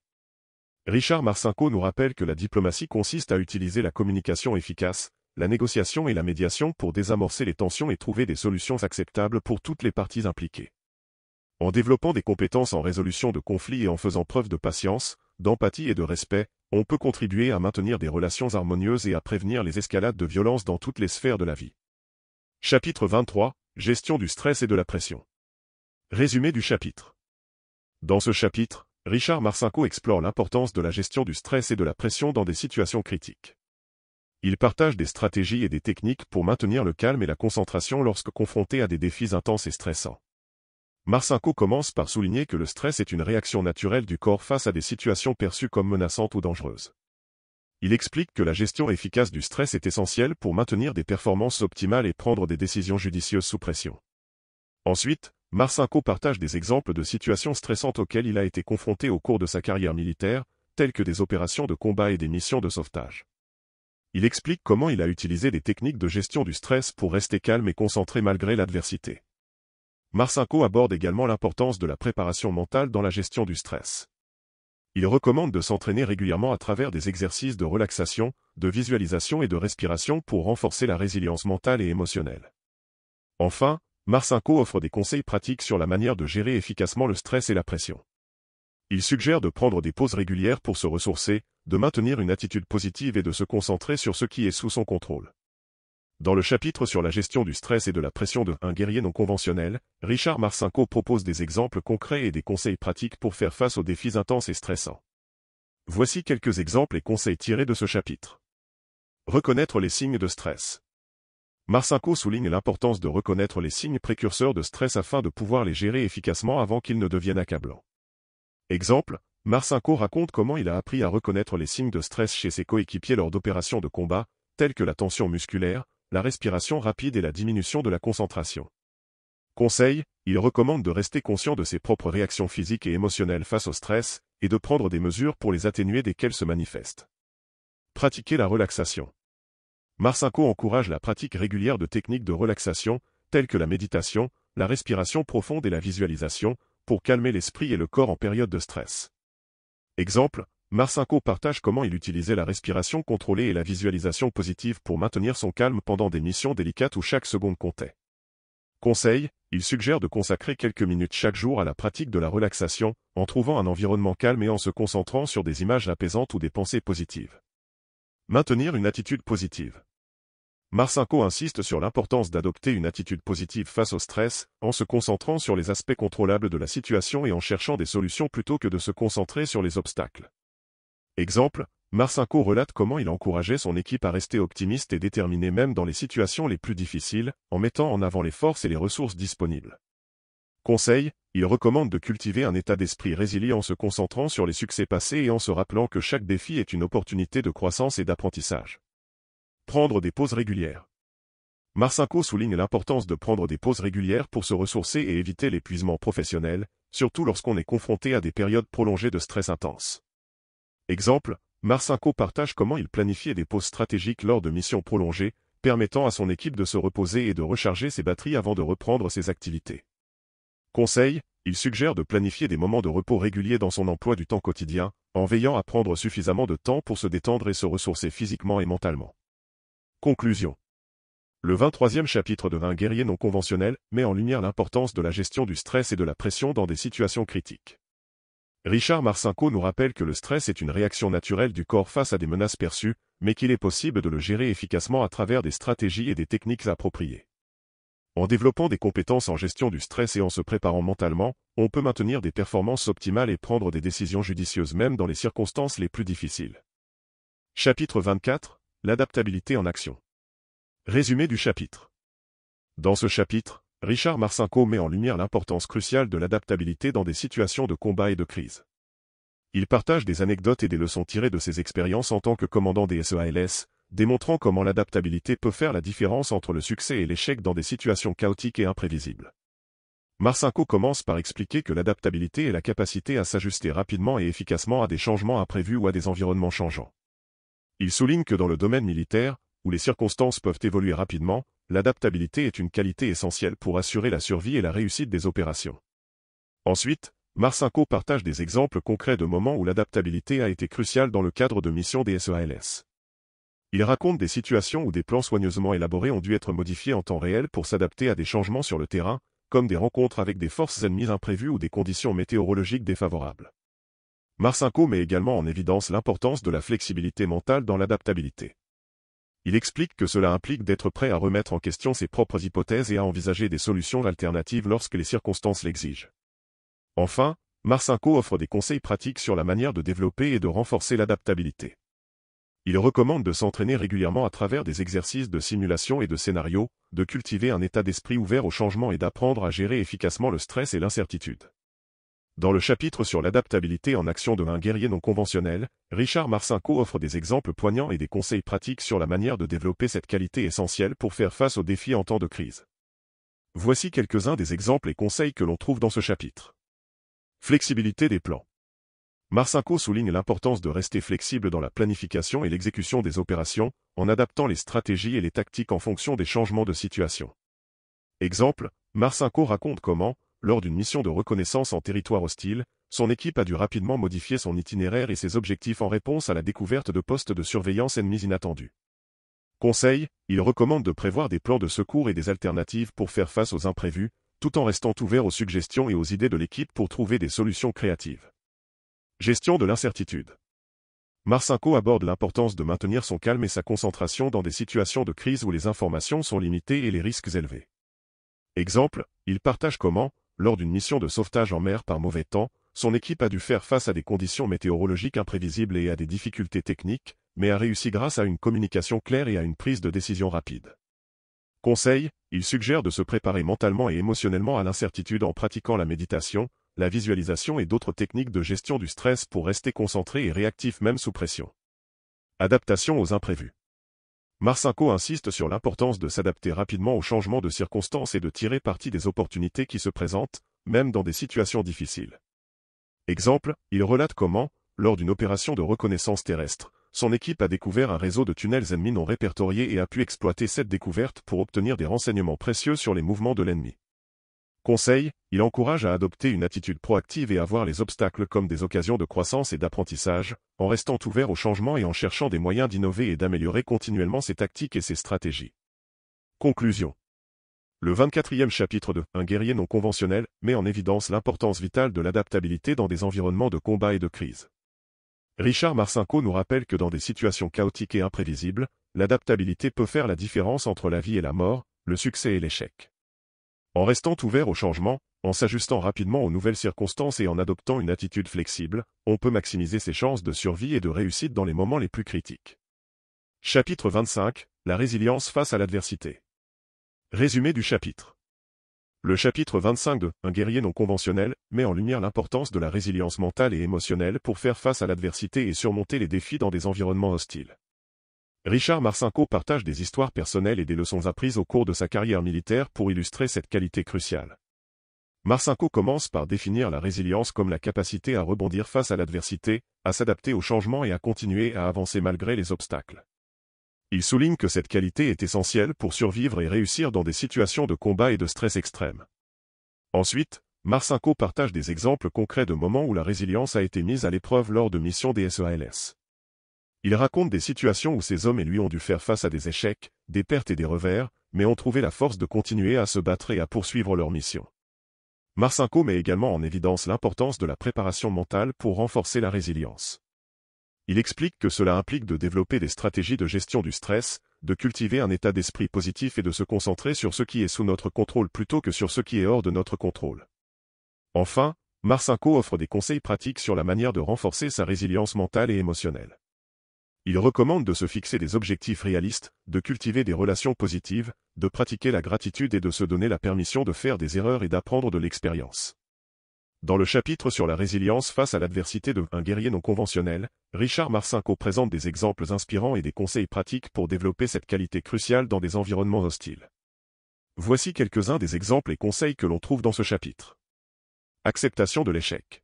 Richard Marcinko nous rappelle que la diplomatie consiste à utiliser la communication efficace, la négociation et la médiation pour désamorcer les tensions et trouver des solutions acceptables pour toutes les parties impliquées. En développant des compétences en résolution de conflits et en faisant preuve de patience, d'empathie et de respect, on peut contribuer à maintenir des relations harmonieuses et à prévenir les escalades de violence dans toutes les sphères de la vie. Chapitre 23. Gestion du stress et de la pression. Résumé du chapitre. Dans ce chapitre, Richard Marcinko explore l'importance de la gestion du stress et de la pression dans des situations critiques. Il partage des stratégies et des techniques pour maintenir le calme et la concentration lorsque confronté à des défis intenses et stressants. Marcinko commence par souligner que le stress est une réaction naturelle du corps face à des situations perçues comme menaçantes ou dangereuses. Il explique que la gestion efficace du stress est essentielle pour maintenir des performances optimales et prendre des décisions judicieuses sous pression. Ensuite, Marcinko partage des exemples de situations stressantes auxquelles il a été confronté au cours de sa carrière militaire, telles que des opérations de combat et des missions de sauvetage. Il explique comment il a utilisé des techniques de gestion du stress pour rester calme et concentré malgré l'adversité. Marcinko aborde également l'importance de la préparation mentale dans la gestion du stress. Il recommande de s'entraîner régulièrement à travers des exercices de relaxation, de visualisation et de respiration pour renforcer la résilience mentale et émotionnelle. Enfin, Marcinko offre des conseils pratiques sur la manière de gérer efficacement le stress et la pression. Il suggère de prendre des pauses régulières pour se ressourcer, de maintenir une attitude positive et de se concentrer sur ce qui est sous son contrôle. Dans le chapitre sur la gestion du stress et de la pression de Un guerrier non conventionnel, Richard Marcinko propose des exemples concrets et des conseils pratiques pour faire face aux défis intenses et stressants. Voici quelques exemples et conseils tirés de ce chapitre. Reconnaître les signes de stress. Marcinko souligne l'importance de reconnaître les signes précurseurs de stress afin de pouvoir les gérer efficacement avant qu'ils ne deviennent accablants. Exemple, Marcinko raconte comment il a appris à reconnaître les signes de stress chez ses coéquipiers lors d'opérations de combat, telles que la tension musculaire, la respiration rapide et la diminution de la concentration. Conseil, il recommande de rester conscient de ses propres réactions physiques et émotionnelles face au stress, et de prendre des mesures pour les atténuer dès qu'elles se manifestent. Pratiquer la relaxation. Marcinko encourage la pratique régulière de techniques de relaxation, telles que la méditation, la respiration profonde et la visualisation, pour calmer l'esprit et le corps en période de stress. Exemple, Marcinko partage comment il utilisait la respiration contrôlée et la visualisation positive pour maintenir son calme pendant des missions délicates où chaque seconde comptait. Conseil, il suggère de consacrer quelques minutes chaque jour à la pratique de la relaxation, en trouvant un environnement calme et en se concentrant sur des images apaisantes ou des pensées positives. Maintenir une attitude positive. Marcinko insiste sur l'importance d'adopter une attitude positive face au stress, en se concentrant sur les aspects contrôlables de la situation et en cherchant des solutions plutôt que de se concentrer sur les obstacles. Exemple, Marcinko relate comment il encourageait son équipe à rester optimiste et déterminé même dans les situations les plus difficiles, en mettant en avant les forces et les ressources disponibles. Conseil, il recommande de cultiver un état d'esprit résilient en se concentrant sur les succès passés et en se rappelant que chaque défi est une opportunité de croissance et d'apprentissage. Prendre des pauses régulières. Marcinko souligne l'importance de prendre des pauses régulières pour se ressourcer et éviter l'épuisement professionnel, surtout lorsqu'on est confronté à des périodes prolongées de stress intense. Exemple, Marcinko partage comment il planifiait des pauses stratégiques lors de missions prolongées, permettant à son équipe de se reposer et de recharger ses batteries avant de reprendre ses activités. Conseil, il suggère de planifier des moments de repos réguliers dans son emploi du temps quotidien, en veillant à prendre suffisamment de temps pour se détendre et se ressourcer physiquement et mentalement. Conclusion. Le 23e chapitre de Un guerrier non conventionnel met en lumière l'importance de la gestion du stress et de la pression dans des situations critiques. Richard Marcinko nous rappelle que le stress est une réaction naturelle du corps face à des menaces perçues, mais qu'il est possible de le gérer efficacement à travers des stratégies et des techniques appropriées. En développant des compétences en gestion du stress et en se préparant mentalement, on peut maintenir des performances optimales et prendre des décisions judicieuses même dans les circonstances les plus difficiles. Chapitre 24. L'adaptabilité en action. Résumé du chapitre. Dans ce chapitre, Richard Marcinko met en lumière l'importance cruciale de l'adaptabilité dans des situations de combat et de crise. Il partage des anecdotes et des leçons tirées de ses expériences en tant que commandant des SEALS, démontrant comment l'adaptabilité peut faire la différence entre le succès et l'échec dans des situations chaotiques et imprévisibles. Marcinko commence par expliquer que l'adaptabilité est la capacité à s'ajuster rapidement et efficacement à des changements imprévus ou à des environnements changeants. Il souligne que dans le domaine militaire, où les circonstances peuvent évoluer rapidement, l'adaptabilité est une qualité essentielle pour assurer la survie et la réussite des opérations. Ensuite, Marcinko partage des exemples concrets de moments où l'adaptabilité a été cruciale dans le cadre de missions des SEALS. Il raconte des situations où des plans soigneusement élaborés ont dû être modifiés en temps réel pour s'adapter à des changements sur le terrain, comme des rencontres avec des forces ennemies imprévues ou des conditions météorologiques défavorables. Marcinko met également en évidence l'importance de la flexibilité mentale dans l'adaptabilité. Il explique que cela implique d'être prêt à remettre en question ses propres hypothèses et à envisager des solutions alternatives lorsque les circonstances l'exigent. Enfin, Marcinko offre des conseils pratiques sur la manière de développer et de renforcer l'adaptabilité. Il recommande de s'entraîner régulièrement à travers des exercices de simulation et de scénario, de cultiver un état d'esprit ouvert au changement et d'apprendre à gérer efficacement le stress et l'incertitude. Dans le chapitre sur l'adaptabilité en action de un guerrier non conventionnel, Richard Marcinko offre des exemples poignants et des conseils pratiques sur la manière de développer cette qualité essentielle pour faire face aux défis en temps de crise. Voici quelques-uns des exemples et conseils que l'on trouve dans ce chapitre. Flexibilité des plans. Marcinko souligne l'importance de rester flexible dans la planification et l'exécution des opérations, en adaptant les stratégies et les tactiques en fonction des changements de situation. Exemple, Marcinko raconte comment, lors d'une mission de reconnaissance en territoire hostile, son équipe a dû rapidement modifier son itinéraire et ses objectifs en réponse à la découverte de postes de surveillance ennemis inattendus. Conseil, il recommande de prévoir des plans de secours et des alternatives pour faire face aux imprévus, tout en restant ouvert aux suggestions et aux idées de l'équipe pour trouver des solutions créatives. Gestion de l'incertitude. Marcinko aborde l'importance de maintenir son calme et sa concentration dans des situations de crise où les informations sont limitées et les risques élevés. Exemple, il partage comment, lors d'une mission de sauvetage en mer par mauvais temps, son équipe a dû faire face à des conditions météorologiques imprévisibles et à des difficultés techniques, mais a réussi grâce à une communication claire et à une prise de décision rapide. Conseil, il suggère de se préparer mentalement et émotionnellement à l'incertitude en pratiquant la méditation, la visualisation et d'autres techniques de gestion du stress pour rester concentré et réactif même sous pression. Adaptation aux imprévus. Marcinko insiste sur l'importance de s'adapter rapidement aux changements de circonstances et de tirer parti des opportunités qui se présentent, même dans des situations difficiles. Exemple, il relate comment, lors d'une opération de reconnaissance terrestre, son équipe a découvert un réseau de tunnels ennemis non répertoriés et a pu exploiter cette découverte pour obtenir des renseignements précieux sur les mouvements de l'ennemi. Conseil, il encourage à adopter une attitude proactive et à voir les obstacles comme des occasions de croissance et d'apprentissage, en restant ouvert au changement et en cherchant des moyens d'innover et d'améliorer continuellement ses tactiques et ses stratégies. Conclusion. Le 24e chapitre de « Un guerrier non conventionnel » met en évidence l'importance vitale de l'adaptabilité dans des environnements de combat et de crise. Richard Marcinko nous rappelle que dans des situations chaotiques et imprévisibles, l'adaptabilité peut faire la différence entre la vie et la mort, le succès et l'échec. En restant ouvert au changement, en s'ajustant rapidement aux nouvelles circonstances et en adoptant une attitude flexible, on peut maximiser ses chances de survie et de réussite dans les moments les plus critiques. Chapitre 25 – La résilience face à l'adversité. Résumé du chapitre. Le chapitre 25 de « Un guerrier non conventionnel » met en lumière l'importance de la résilience mentale et émotionnelle pour faire face à l'adversité et surmonter les défis dans des environnements hostiles. Richard Marcinko partage des histoires personnelles et des leçons apprises au cours de sa carrière militaire pour illustrer cette qualité cruciale. Marcinko commence par définir la résilience comme la capacité à rebondir face à l'adversité, à s'adapter aux changements et à continuer à avancer malgré les obstacles. Il souligne que cette qualité est essentielle pour survivre et réussir dans des situations de combat et de stress extrême. Ensuite, Marcinko partage des exemples concrets de moments où la résilience a été mise à l'épreuve lors de missions des SEALS. Il raconte des situations où ces hommes et lui ont dû faire face à des échecs, des pertes et des revers, mais ont trouvé la force de continuer à se battre et à poursuivre leur mission. Marcinko met également en évidence l'importance de la préparation mentale pour renforcer la résilience. Il explique que cela implique de développer des stratégies de gestion du stress, de cultiver un état d'esprit positif et de se concentrer sur ce qui est sous notre contrôle plutôt que sur ce qui est hors de notre contrôle. Enfin, Marcinko offre des conseils pratiques sur la manière de renforcer sa résilience mentale et émotionnelle. Il recommande de se fixer des objectifs réalistes, de cultiver des relations positives, de pratiquer la gratitude et de se donner la permission de faire des erreurs et d'apprendre de l'expérience. Dans le chapitre sur la résilience face à l'adversité de « Un guerrier non conventionnel », Richard Marcinko présente des exemples inspirants et des conseils pratiques pour développer cette qualité cruciale dans des environnements hostiles. Voici quelques-uns des exemples et conseils que l'on trouve dans ce chapitre. Acceptation de l'échec.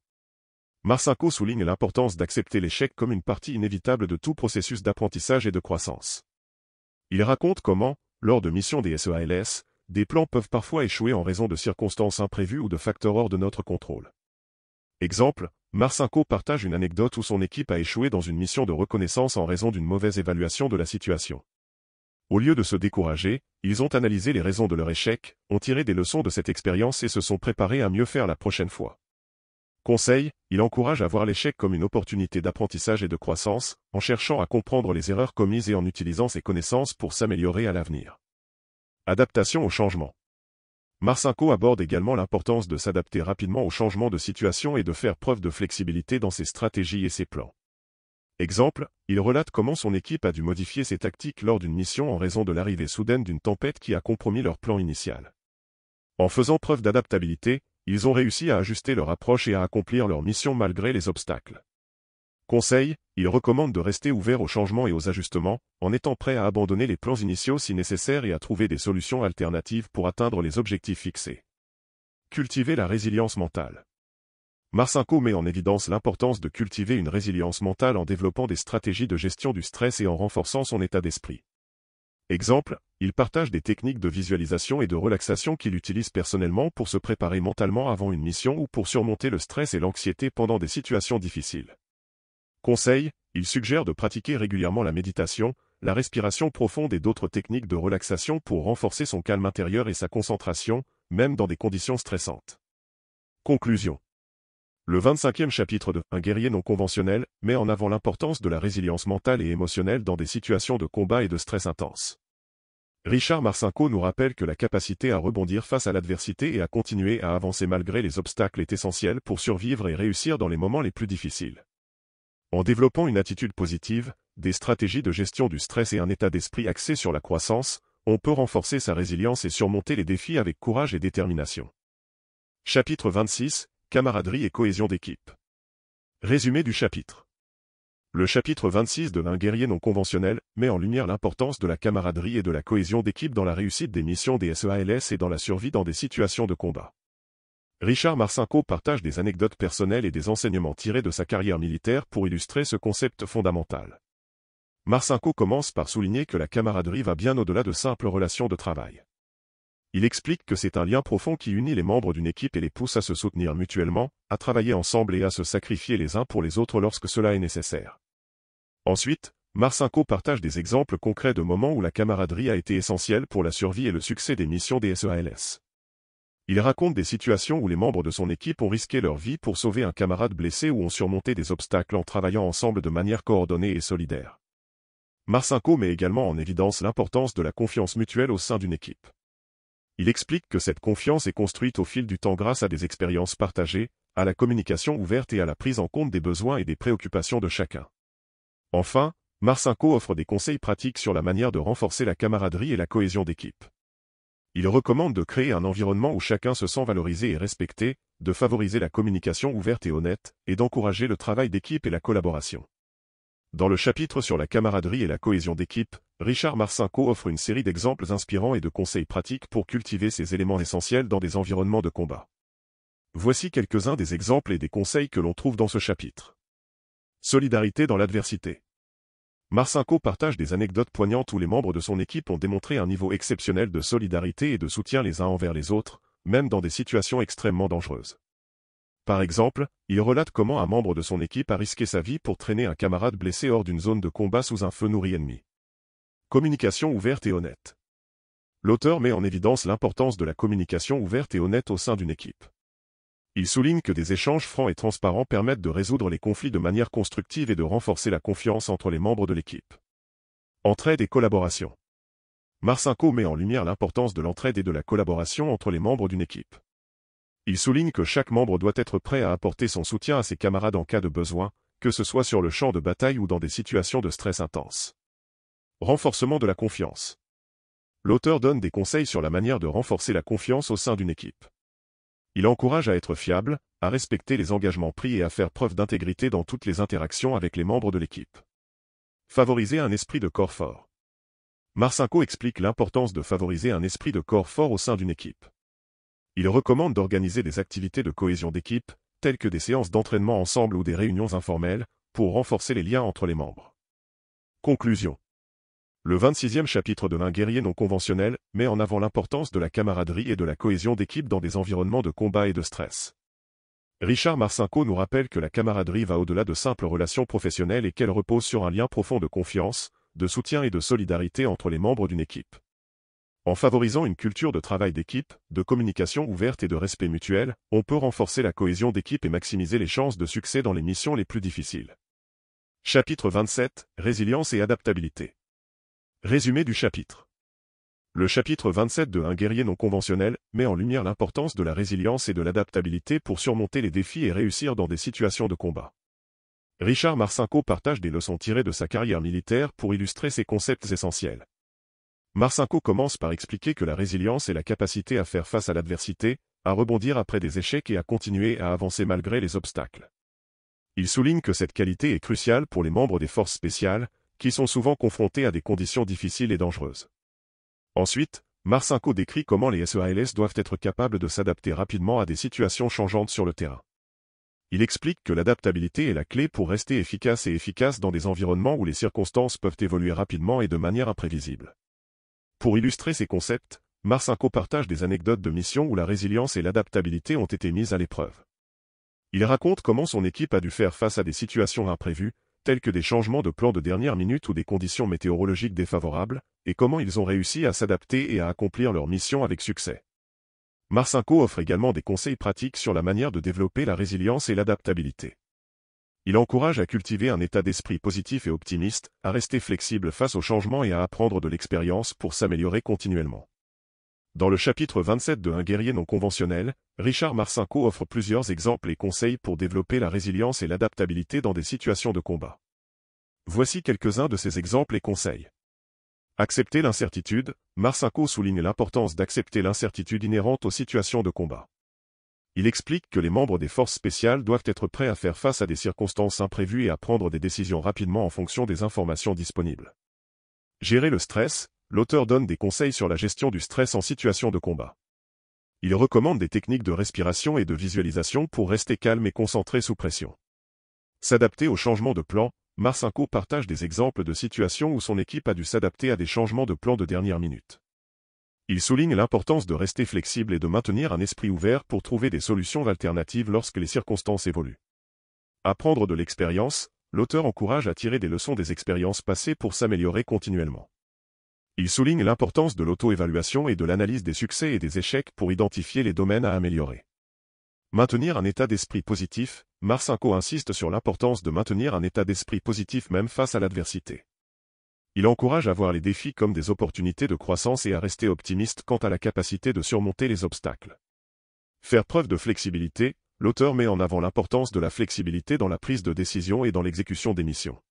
Marcinko souligne l'importance d'accepter l'échec comme une partie inévitable de tout processus d'apprentissage et de croissance. Il raconte comment, lors de missions des SEALS, des plans peuvent parfois échouer en raison de circonstances imprévues ou de facteurs hors de notre contrôle. Exemple, Marcinko partage une anecdote où son équipe a échoué dans une mission de reconnaissance en raison d'une mauvaise évaluation de la situation. Au lieu de se décourager, ils ont analysé les raisons de leur échec, ont tiré des leçons de cette expérience et se sont préparés à mieux faire la prochaine fois. Conseil, il encourage à voir l'échec comme une opportunité d'apprentissage et de croissance, en cherchant à comprendre les erreurs commises et en utilisant ses connaissances pour s'améliorer à l'avenir. Adaptation au changement. Marcinko aborde également l'importance de s'adapter rapidement aux changements de situation et de faire preuve de flexibilité dans ses stratégies et ses plans. Exemple, il relate comment son équipe a dû modifier ses tactiques lors d'une mission en raison de l'arrivée soudaine d'une tempête qui a compromis leur plan initial. En faisant preuve d'adaptabilité, ils ont réussi à ajuster leur approche et à accomplir leur mission malgré les obstacles. Conseil, il recommande de rester ouvert aux changements et aux ajustements, en étant prêt à abandonner les plans initiaux si nécessaire et à trouver des solutions alternatives pour atteindre les objectifs fixés. Cultiver la résilience mentale. Marcinko met en évidence l'importance de cultiver une résilience mentale en développant des stratégies de gestion du stress et en renforçant son état d'esprit. Exemple, il partage des techniques de visualisation et de relaxation qu'il utilise personnellement pour se préparer mentalement avant une mission ou pour surmonter le stress et l'anxiété pendant des situations difficiles. Conseil, il suggère de pratiquer régulièrement la méditation, la respiration profonde et d'autres techniques de relaxation pour renforcer son calme intérieur et sa concentration, même dans des conditions stressantes. Conclusion. Le 25e chapitre de « Un guerrier non conventionnel » met en avant l'importance de la résilience mentale et émotionnelle dans des situations de combat et de stress intense. Richard Marcinko nous rappelle que la capacité à rebondir face à l'adversité et à continuer à avancer malgré les obstacles est essentielle pour survivre et réussir dans les moments les plus difficiles. En développant une attitude positive, des stratégies de gestion du stress et un état d'esprit axé sur la croissance, on peut renforcer sa résilience et surmonter les défis avec courage et détermination. Chapitre 26, Camaraderie et cohésion d'équipe. Résumé du chapitre. Le chapitre 26 de « Un guerrier non conventionnel » met en lumière l'importance de la camaraderie et de la cohésion d'équipe dans la réussite des missions des SEALS et dans la survie dans des situations de combat. Richard Marcinko partage des anecdotes personnelles et des enseignements tirés de sa carrière militaire pour illustrer ce concept fondamental. Marcinko commence par souligner que la camaraderie va bien au-delà de simples relations de travail. Il explique que c'est un lien profond qui unit les membres d'une équipe et les pousse à se soutenir mutuellement, à travailler ensemble et à se sacrifier les uns pour les autres lorsque cela est nécessaire. Ensuite, Marcinko partage des exemples concrets de moments où la camaraderie a été essentielle pour la survie et le succès des missions des SEALS. Il raconte des situations où les membres de son équipe ont risqué leur vie pour sauver un camarade blessé ou ont surmonté des obstacles en travaillant ensemble de manière coordonnée et solidaire. Marcinko met également en évidence l'importance de la confiance mutuelle au sein d'une équipe. Il explique que cette confiance est construite au fil du temps grâce à des expériences partagées, à la communication ouverte et à la prise en compte des besoins et des préoccupations de chacun. Enfin, Marcinko offre des conseils pratiques sur la manière de renforcer la camaraderie et la cohésion d'équipe. Il recommande de créer un environnement où chacun se sent valorisé et respecté, de favoriser la communication ouverte et honnête, et d'encourager le travail d'équipe et la collaboration. Dans le chapitre sur la camaraderie et la cohésion d'équipe, Richard Marcinko offre une série d'exemples inspirants et de conseils pratiques pour cultiver ces éléments essentiels dans des environnements de combat. Voici quelques-uns des exemples et des conseils que l'on trouve dans ce chapitre. Solidarité dans l'adversité. Marcinko partage des anecdotes poignantes où les membres de son équipe ont démontré un niveau exceptionnel de solidarité et de soutien les uns envers les autres, même dans des situations extrêmement dangereuses. Par exemple, il relate comment un membre de son équipe a risqué sa vie pour traîner un camarade blessé hors d'une zone de combat sous un feu nourri ennemi. Communication ouverte et honnête. L'auteur met en évidence l'importance de la communication ouverte et honnête au sein d'une équipe. Il souligne que des échanges francs et transparents permettent de résoudre les conflits de manière constructive et de renforcer la confiance entre les membres de l'équipe. Entraide et collaboration. Marcinko met en lumière l'importance de l'entraide et de la collaboration entre les membres d'une équipe. Il souligne que chaque membre doit être prêt à apporter son soutien à ses camarades en cas de besoin, que ce soit sur le champ de bataille ou dans des situations de stress intense. Renforcement de la confiance. L'auteur donne des conseils sur la manière de renforcer la confiance au sein d'une équipe. Il encourage à être fiable, à respecter les engagements pris et à faire preuve d'intégrité dans toutes les interactions avec les membres de l'équipe. Favoriser un esprit de corps fort. Marcinko explique l'importance de favoriser un esprit de corps fort au sein d'une équipe. Il recommande d'organiser des activités de cohésion d'équipe, telles que des séances d'entraînement ensemble ou des réunions informelles, pour renforcer les liens entre les membres. Conclusion. Le 26e chapitre de « Un guerrier non conventionnel » met en avant l'importance de la camaraderie et de la cohésion d'équipe dans des environnements de combat et de stress. Richard Marcinko nous rappelle que la camaraderie va au-delà de simples relations professionnelles et qu'elle repose sur un lien profond de confiance, de soutien et de solidarité entre les membres d'une équipe. En favorisant une culture de travail d'équipe, de communication ouverte et de respect mutuel, on peut renforcer la cohésion d'équipe et maximiser les chances de succès dans les missions les plus difficiles. Chapitre 27, Résilience et adaptabilité. Résumé du chapitre. Le chapitre 27 de Un guerrier non conventionnel met en lumière l'importance de la résilience et de l'adaptabilité pour surmonter les défis et réussir dans des situations de combat. Richard Marcinko partage des leçons tirées de sa carrière militaire pour illustrer ces concepts essentiels. Marcinko commence par expliquer que la résilience est la capacité à faire face à l'adversité, à rebondir après des échecs et à continuer à avancer malgré les obstacles. Il souligne que cette qualité est cruciale pour les membres des forces spéciales, qui sont souvent confrontés à des conditions difficiles et dangereuses. Ensuite, Marcinko décrit comment les SEALS doivent être capables de s'adapter rapidement à des situations changeantes sur le terrain. Il explique que l'adaptabilité est la clé pour rester efficace dans des environnements où les circonstances peuvent évoluer rapidement et de manière imprévisible. Pour illustrer ces concepts, Marcinko partage des anecdotes de missions où la résilience et l'adaptabilité ont été mises à l'épreuve. Il raconte comment son équipe a dû faire face à des situations imprévues, tels que des changements de plan de dernière minute ou des conditions météorologiques défavorables, et comment ils ont réussi à s'adapter et à accomplir leur mission avec succès. Marcinko offre également des conseils pratiques sur la manière de développer la résilience et l'adaptabilité. Il encourage à cultiver un état d'esprit positif et optimiste, à rester flexible face aux changements et à apprendre de l'expérience pour s'améliorer continuellement. Dans le chapitre 27 de Un guerrier non conventionnel, Richard Marcinko offre plusieurs exemples et conseils pour développer la résilience et l'adaptabilité dans des situations de combat. Voici quelques-uns de ces exemples et conseils. Accepter l'incertitude. Marcinko souligne l'importance d'accepter l'incertitude inhérente aux situations de combat. Il explique que les membres des forces spéciales doivent être prêts à faire face à des circonstances imprévues et à prendre des décisions rapidement en fonction des informations disponibles. Gérer le stress. L'auteur donne des conseils sur la gestion du stress en situation de combat. Il recommande des techniques de respiration et de visualisation pour rester calme et concentré sous pression. S'adapter aux changements de plan. Marcinko partage des exemples de situations où son équipe a dû s'adapter à des changements de plan de dernière minute. Il souligne l'importance de rester flexible et de maintenir un esprit ouvert pour trouver des solutions alternatives lorsque les circonstances évoluent. Apprendre de l'expérience. L'auteur encourage à tirer des leçons des expériences passées pour s'améliorer continuellement. Il souligne l'importance de l'auto-évaluation et de l'analyse des succès et des échecs pour identifier les domaines à améliorer. Maintenir un état d'esprit positif. Marcinko insiste sur l'importance de maintenir un état d'esprit positif même face à l'adversité. Il encourage à voir les défis comme des opportunités de croissance et à rester optimiste quant à la capacité de surmonter les obstacles. Faire preuve de flexibilité. L'auteur met en avant l'importance de la flexibilité dans la prise de décision et dans l'exécution des missions.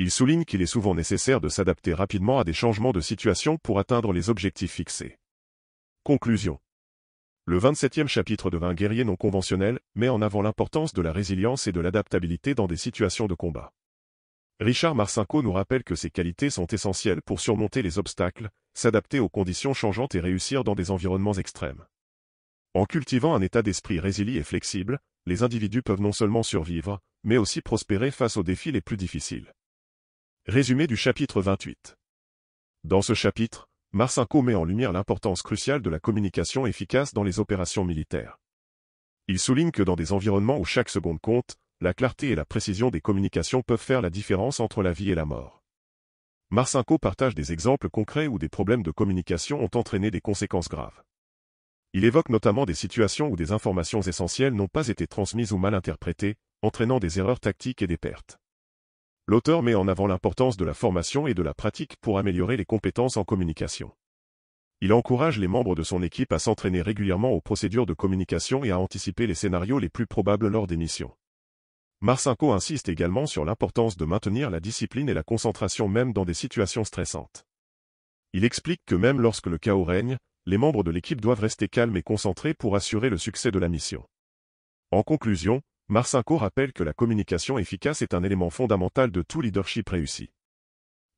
Il souligne qu'il est souvent nécessaire de s'adapter rapidement à des changements de situation pour atteindre les objectifs fixés. Conclusion. Le 27e chapitre de Un guerrier non conventionnel met en avant l'importance de la résilience et de l'adaptabilité dans des situations de combat. Richard Marcinko nous rappelle que ces qualités sont essentielles pour surmonter les obstacles, s'adapter aux conditions changeantes et réussir dans des environnements extrêmes. En cultivant un état d'esprit résilient et flexible, les individus peuvent non seulement survivre, mais aussi prospérer face aux défis les plus difficiles. Résumé du chapitre 28. Dans ce chapitre, Marcinko met en lumière l'importance cruciale de la communication efficace dans les opérations militaires. Il souligne que dans des environnements où chaque seconde compte, la clarté et la précision des communications peuvent faire la différence entre la vie et la mort. Marcinko partage des exemples concrets où des problèmes de communication ont entraîné des conséquences graves. Il évoque notamment des situations où des informations essentielles n'ont pas été transmises ou mal interprétées, entraînant des erreurs tactiques et des pertes. L'auteur met en avant l'importance de la formation et de la pratique pour améliorer les compétences en communication. Il encourage les membres de son équipe à s'entraîner régulièrement aux procédures de communication et à anticiper les scénarios les plus probables lors des missions. Marcinko insiste également sur l'importance de maintenir la discipline et la concentration même dans des situations stressantes. Il explique que même lorsque le chaos règne, les membres de l'équipe doivent rester calmes et concentrés pour assurer le succès de la mission. En conclusion, Marcinko rappelle que la communication efficace est un élément fondamental de tout leadership réussi.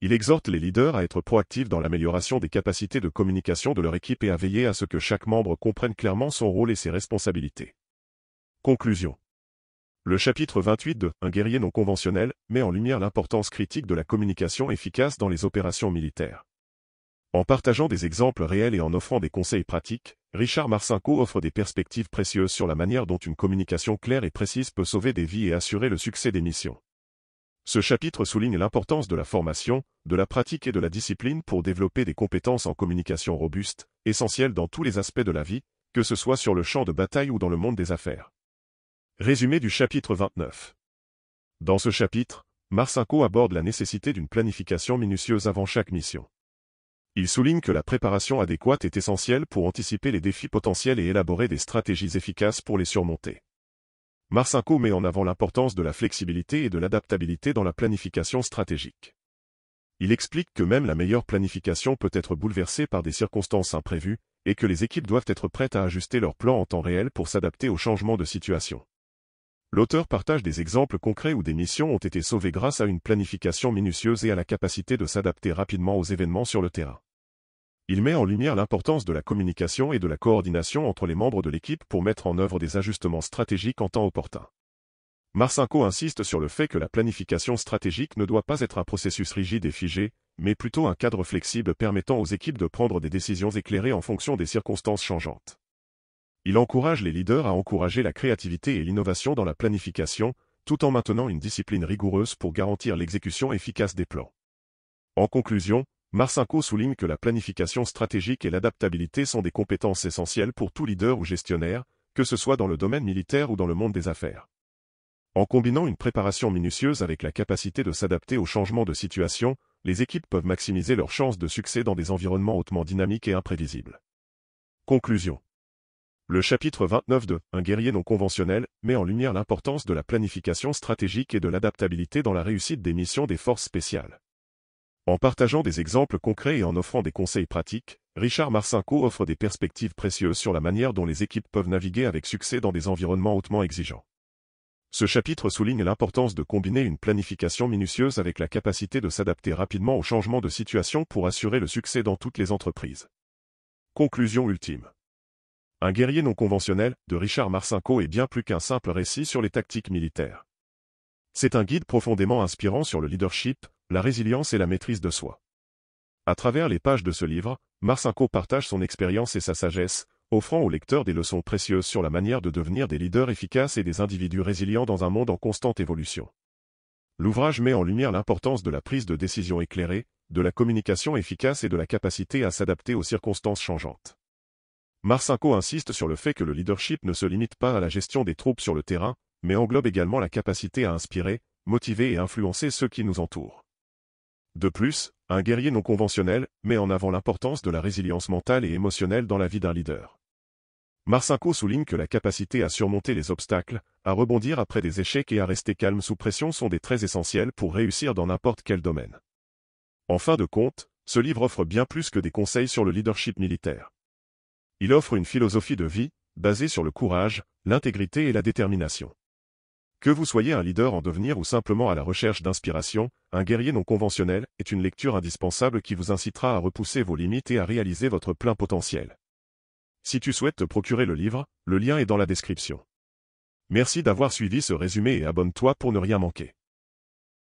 Il exhorte les leaders à être proactifs dans l'amélioration des capacités de communication de leur équipe et à veiller à ce que chaque membre comprenne clairement son rôle et ses responsabilités. Conclusion. Le chapitre 28 de Un guerrier non conventionnel met en lumière l'importance critique de la communication efficace dans les opérations militaires. En partageant des exemples réels et en offrant des conseils pratiques, Richard Marcinko offre des perspectives précieuses sur la manière dont une communication claire et précise peut sauver des vies et assurer le succès des missions. Ce chapitre souligne l'importance de la formation, de la pratique et de la discipline pour développer des compétences en communication robustes, essentielles dans tous les aspects de la vie, que ce soit sur le champ de bataille ou dans le monde des affaires. Résumé du chapitre 29. Dans ce chapitre, Marcinko aborde la nécessité d'une planification minutieuse avant chaque mission. Il souligne que la préparation adéquate est essentielle pour anticiper les défis potentiels et élaborer des stratégies efficaces pour les surmonter. Marcinko met en avant l'importance de la flexibilité et de l'adaptabilité dans la planification stratégique. Il explique que même la meilleure planification peut être bouleversée par des circonstances imprévues, et que les équipes doivent être prêtes à ajuster leur plan en temps réel pour s'adapter aux changements de situation. L'auteur partage des exemples concrets où des missions ont été sauvées grâce à une planification minutieuse et à la capacité de s'adapter rapidement aux événements sur le terrain. Il met en lumière l'importance de la communication et de la coordination entre les membres de l'équipe pour mettre en œuvre des ajustements stratégiques en temps opportun. Marcinko insiste sur le fait que la planification stratégique ne doit pas être un processus rigide et figé, mais plutôt un cadre flexible permettant aux équipes de prendre des décisions éclairées en fonction des circonstances changeantes. Il encourage les leaders à encourager la créativité et l'innovation dans la planification, tout en maintenant une discipline rigoureuse pour garantir l'exécution efficace des plans. En conclusion, Marcinko souligne que la planification stratégique et l'adaptabilité sont des compétences essentielles pour tout leader ou gestionnaire, que ce soit dans le domaine militaire ou dans le monde des affaires. En combinant une préparation minutieuse avec la capacité de s'adapter aux changements de situation, les équipes peuvent maximiser leurs chances de succès dans des environnements hautement dynamiques et imprévisibles. Conclusion. Le chapitre 29 de « Un guerrier non conventionnel » met en lumière l'importance de la planification stratégique et de l'adaptabilité dans la réussite des missions des forces spéciales. En partageant des exemples concrets et en offrant des conseils pratiques, Richard Marcinko offre des perspectives précieuses sur la manière dont les équipes peuvent naviguer avec succès dans des environnements hautement exigeants. Ce chapitre souligne l'importance de combiner une planification minutieuse avec la capacité de s'adapter rapidement aux changements de situation pour assurer le succès dans toutes les entreprises. Conclusion ultime. Un guerrier non conventionnel, de Richard Marcinko est bien plus qu'un simple récit sur les tactiques militaires. C'est un guide profondément inspirant sur le leadership, la résilience et la maîtrise de soi. À travers les pages de ce livre, Marcinko partage son expérience et sa sagesse, offrant aux lecteurs des leçons précieuses sur la manière de devenir des leaders efficaces et des individus résilients dans un monde en constante évolution. L'ouvrage met en lumière l'importance de la prise de décision éclairée, de la communication efficace et de la capacité à s'adapter aux circonstances changeantes. Marcinko insiste sur le fait que le leadership ne se limite pas à la gestion des troupes sur le terrain, mais englobe également la capacité à inspirer, motiver et influencer ceux qui nous entourent. De plus, un guerrier non conventionnel met en avant l'importance de la résilience mentale et émotionnelle dans la vie d'un leader. Marcinko souligne que la capacité à surmonter les obstacles, à rebondir après des échecs et à rester calme sous pression sont des traits essentiels pour réussir dans n'importe quel domaine. En fin de compte, ce livre offre bien plus que des conseils sur le leadership militaire. Il offre une philosophie de vie, basée sur le courage, l'intégrité et la détermination. Que vous soyez un leader en devenir ou simplement à la recherche d'inspiration, Un guerrier non conventionnel est une lecture indispensable qui vous incitera à repousser vos limites et à réaliser votre plein potentiel. Si tu souhaites te procurer le livre, le lien est dans la description. Merci d'avoir suivi ce résumé et abonne-toi pour ne rien manquer.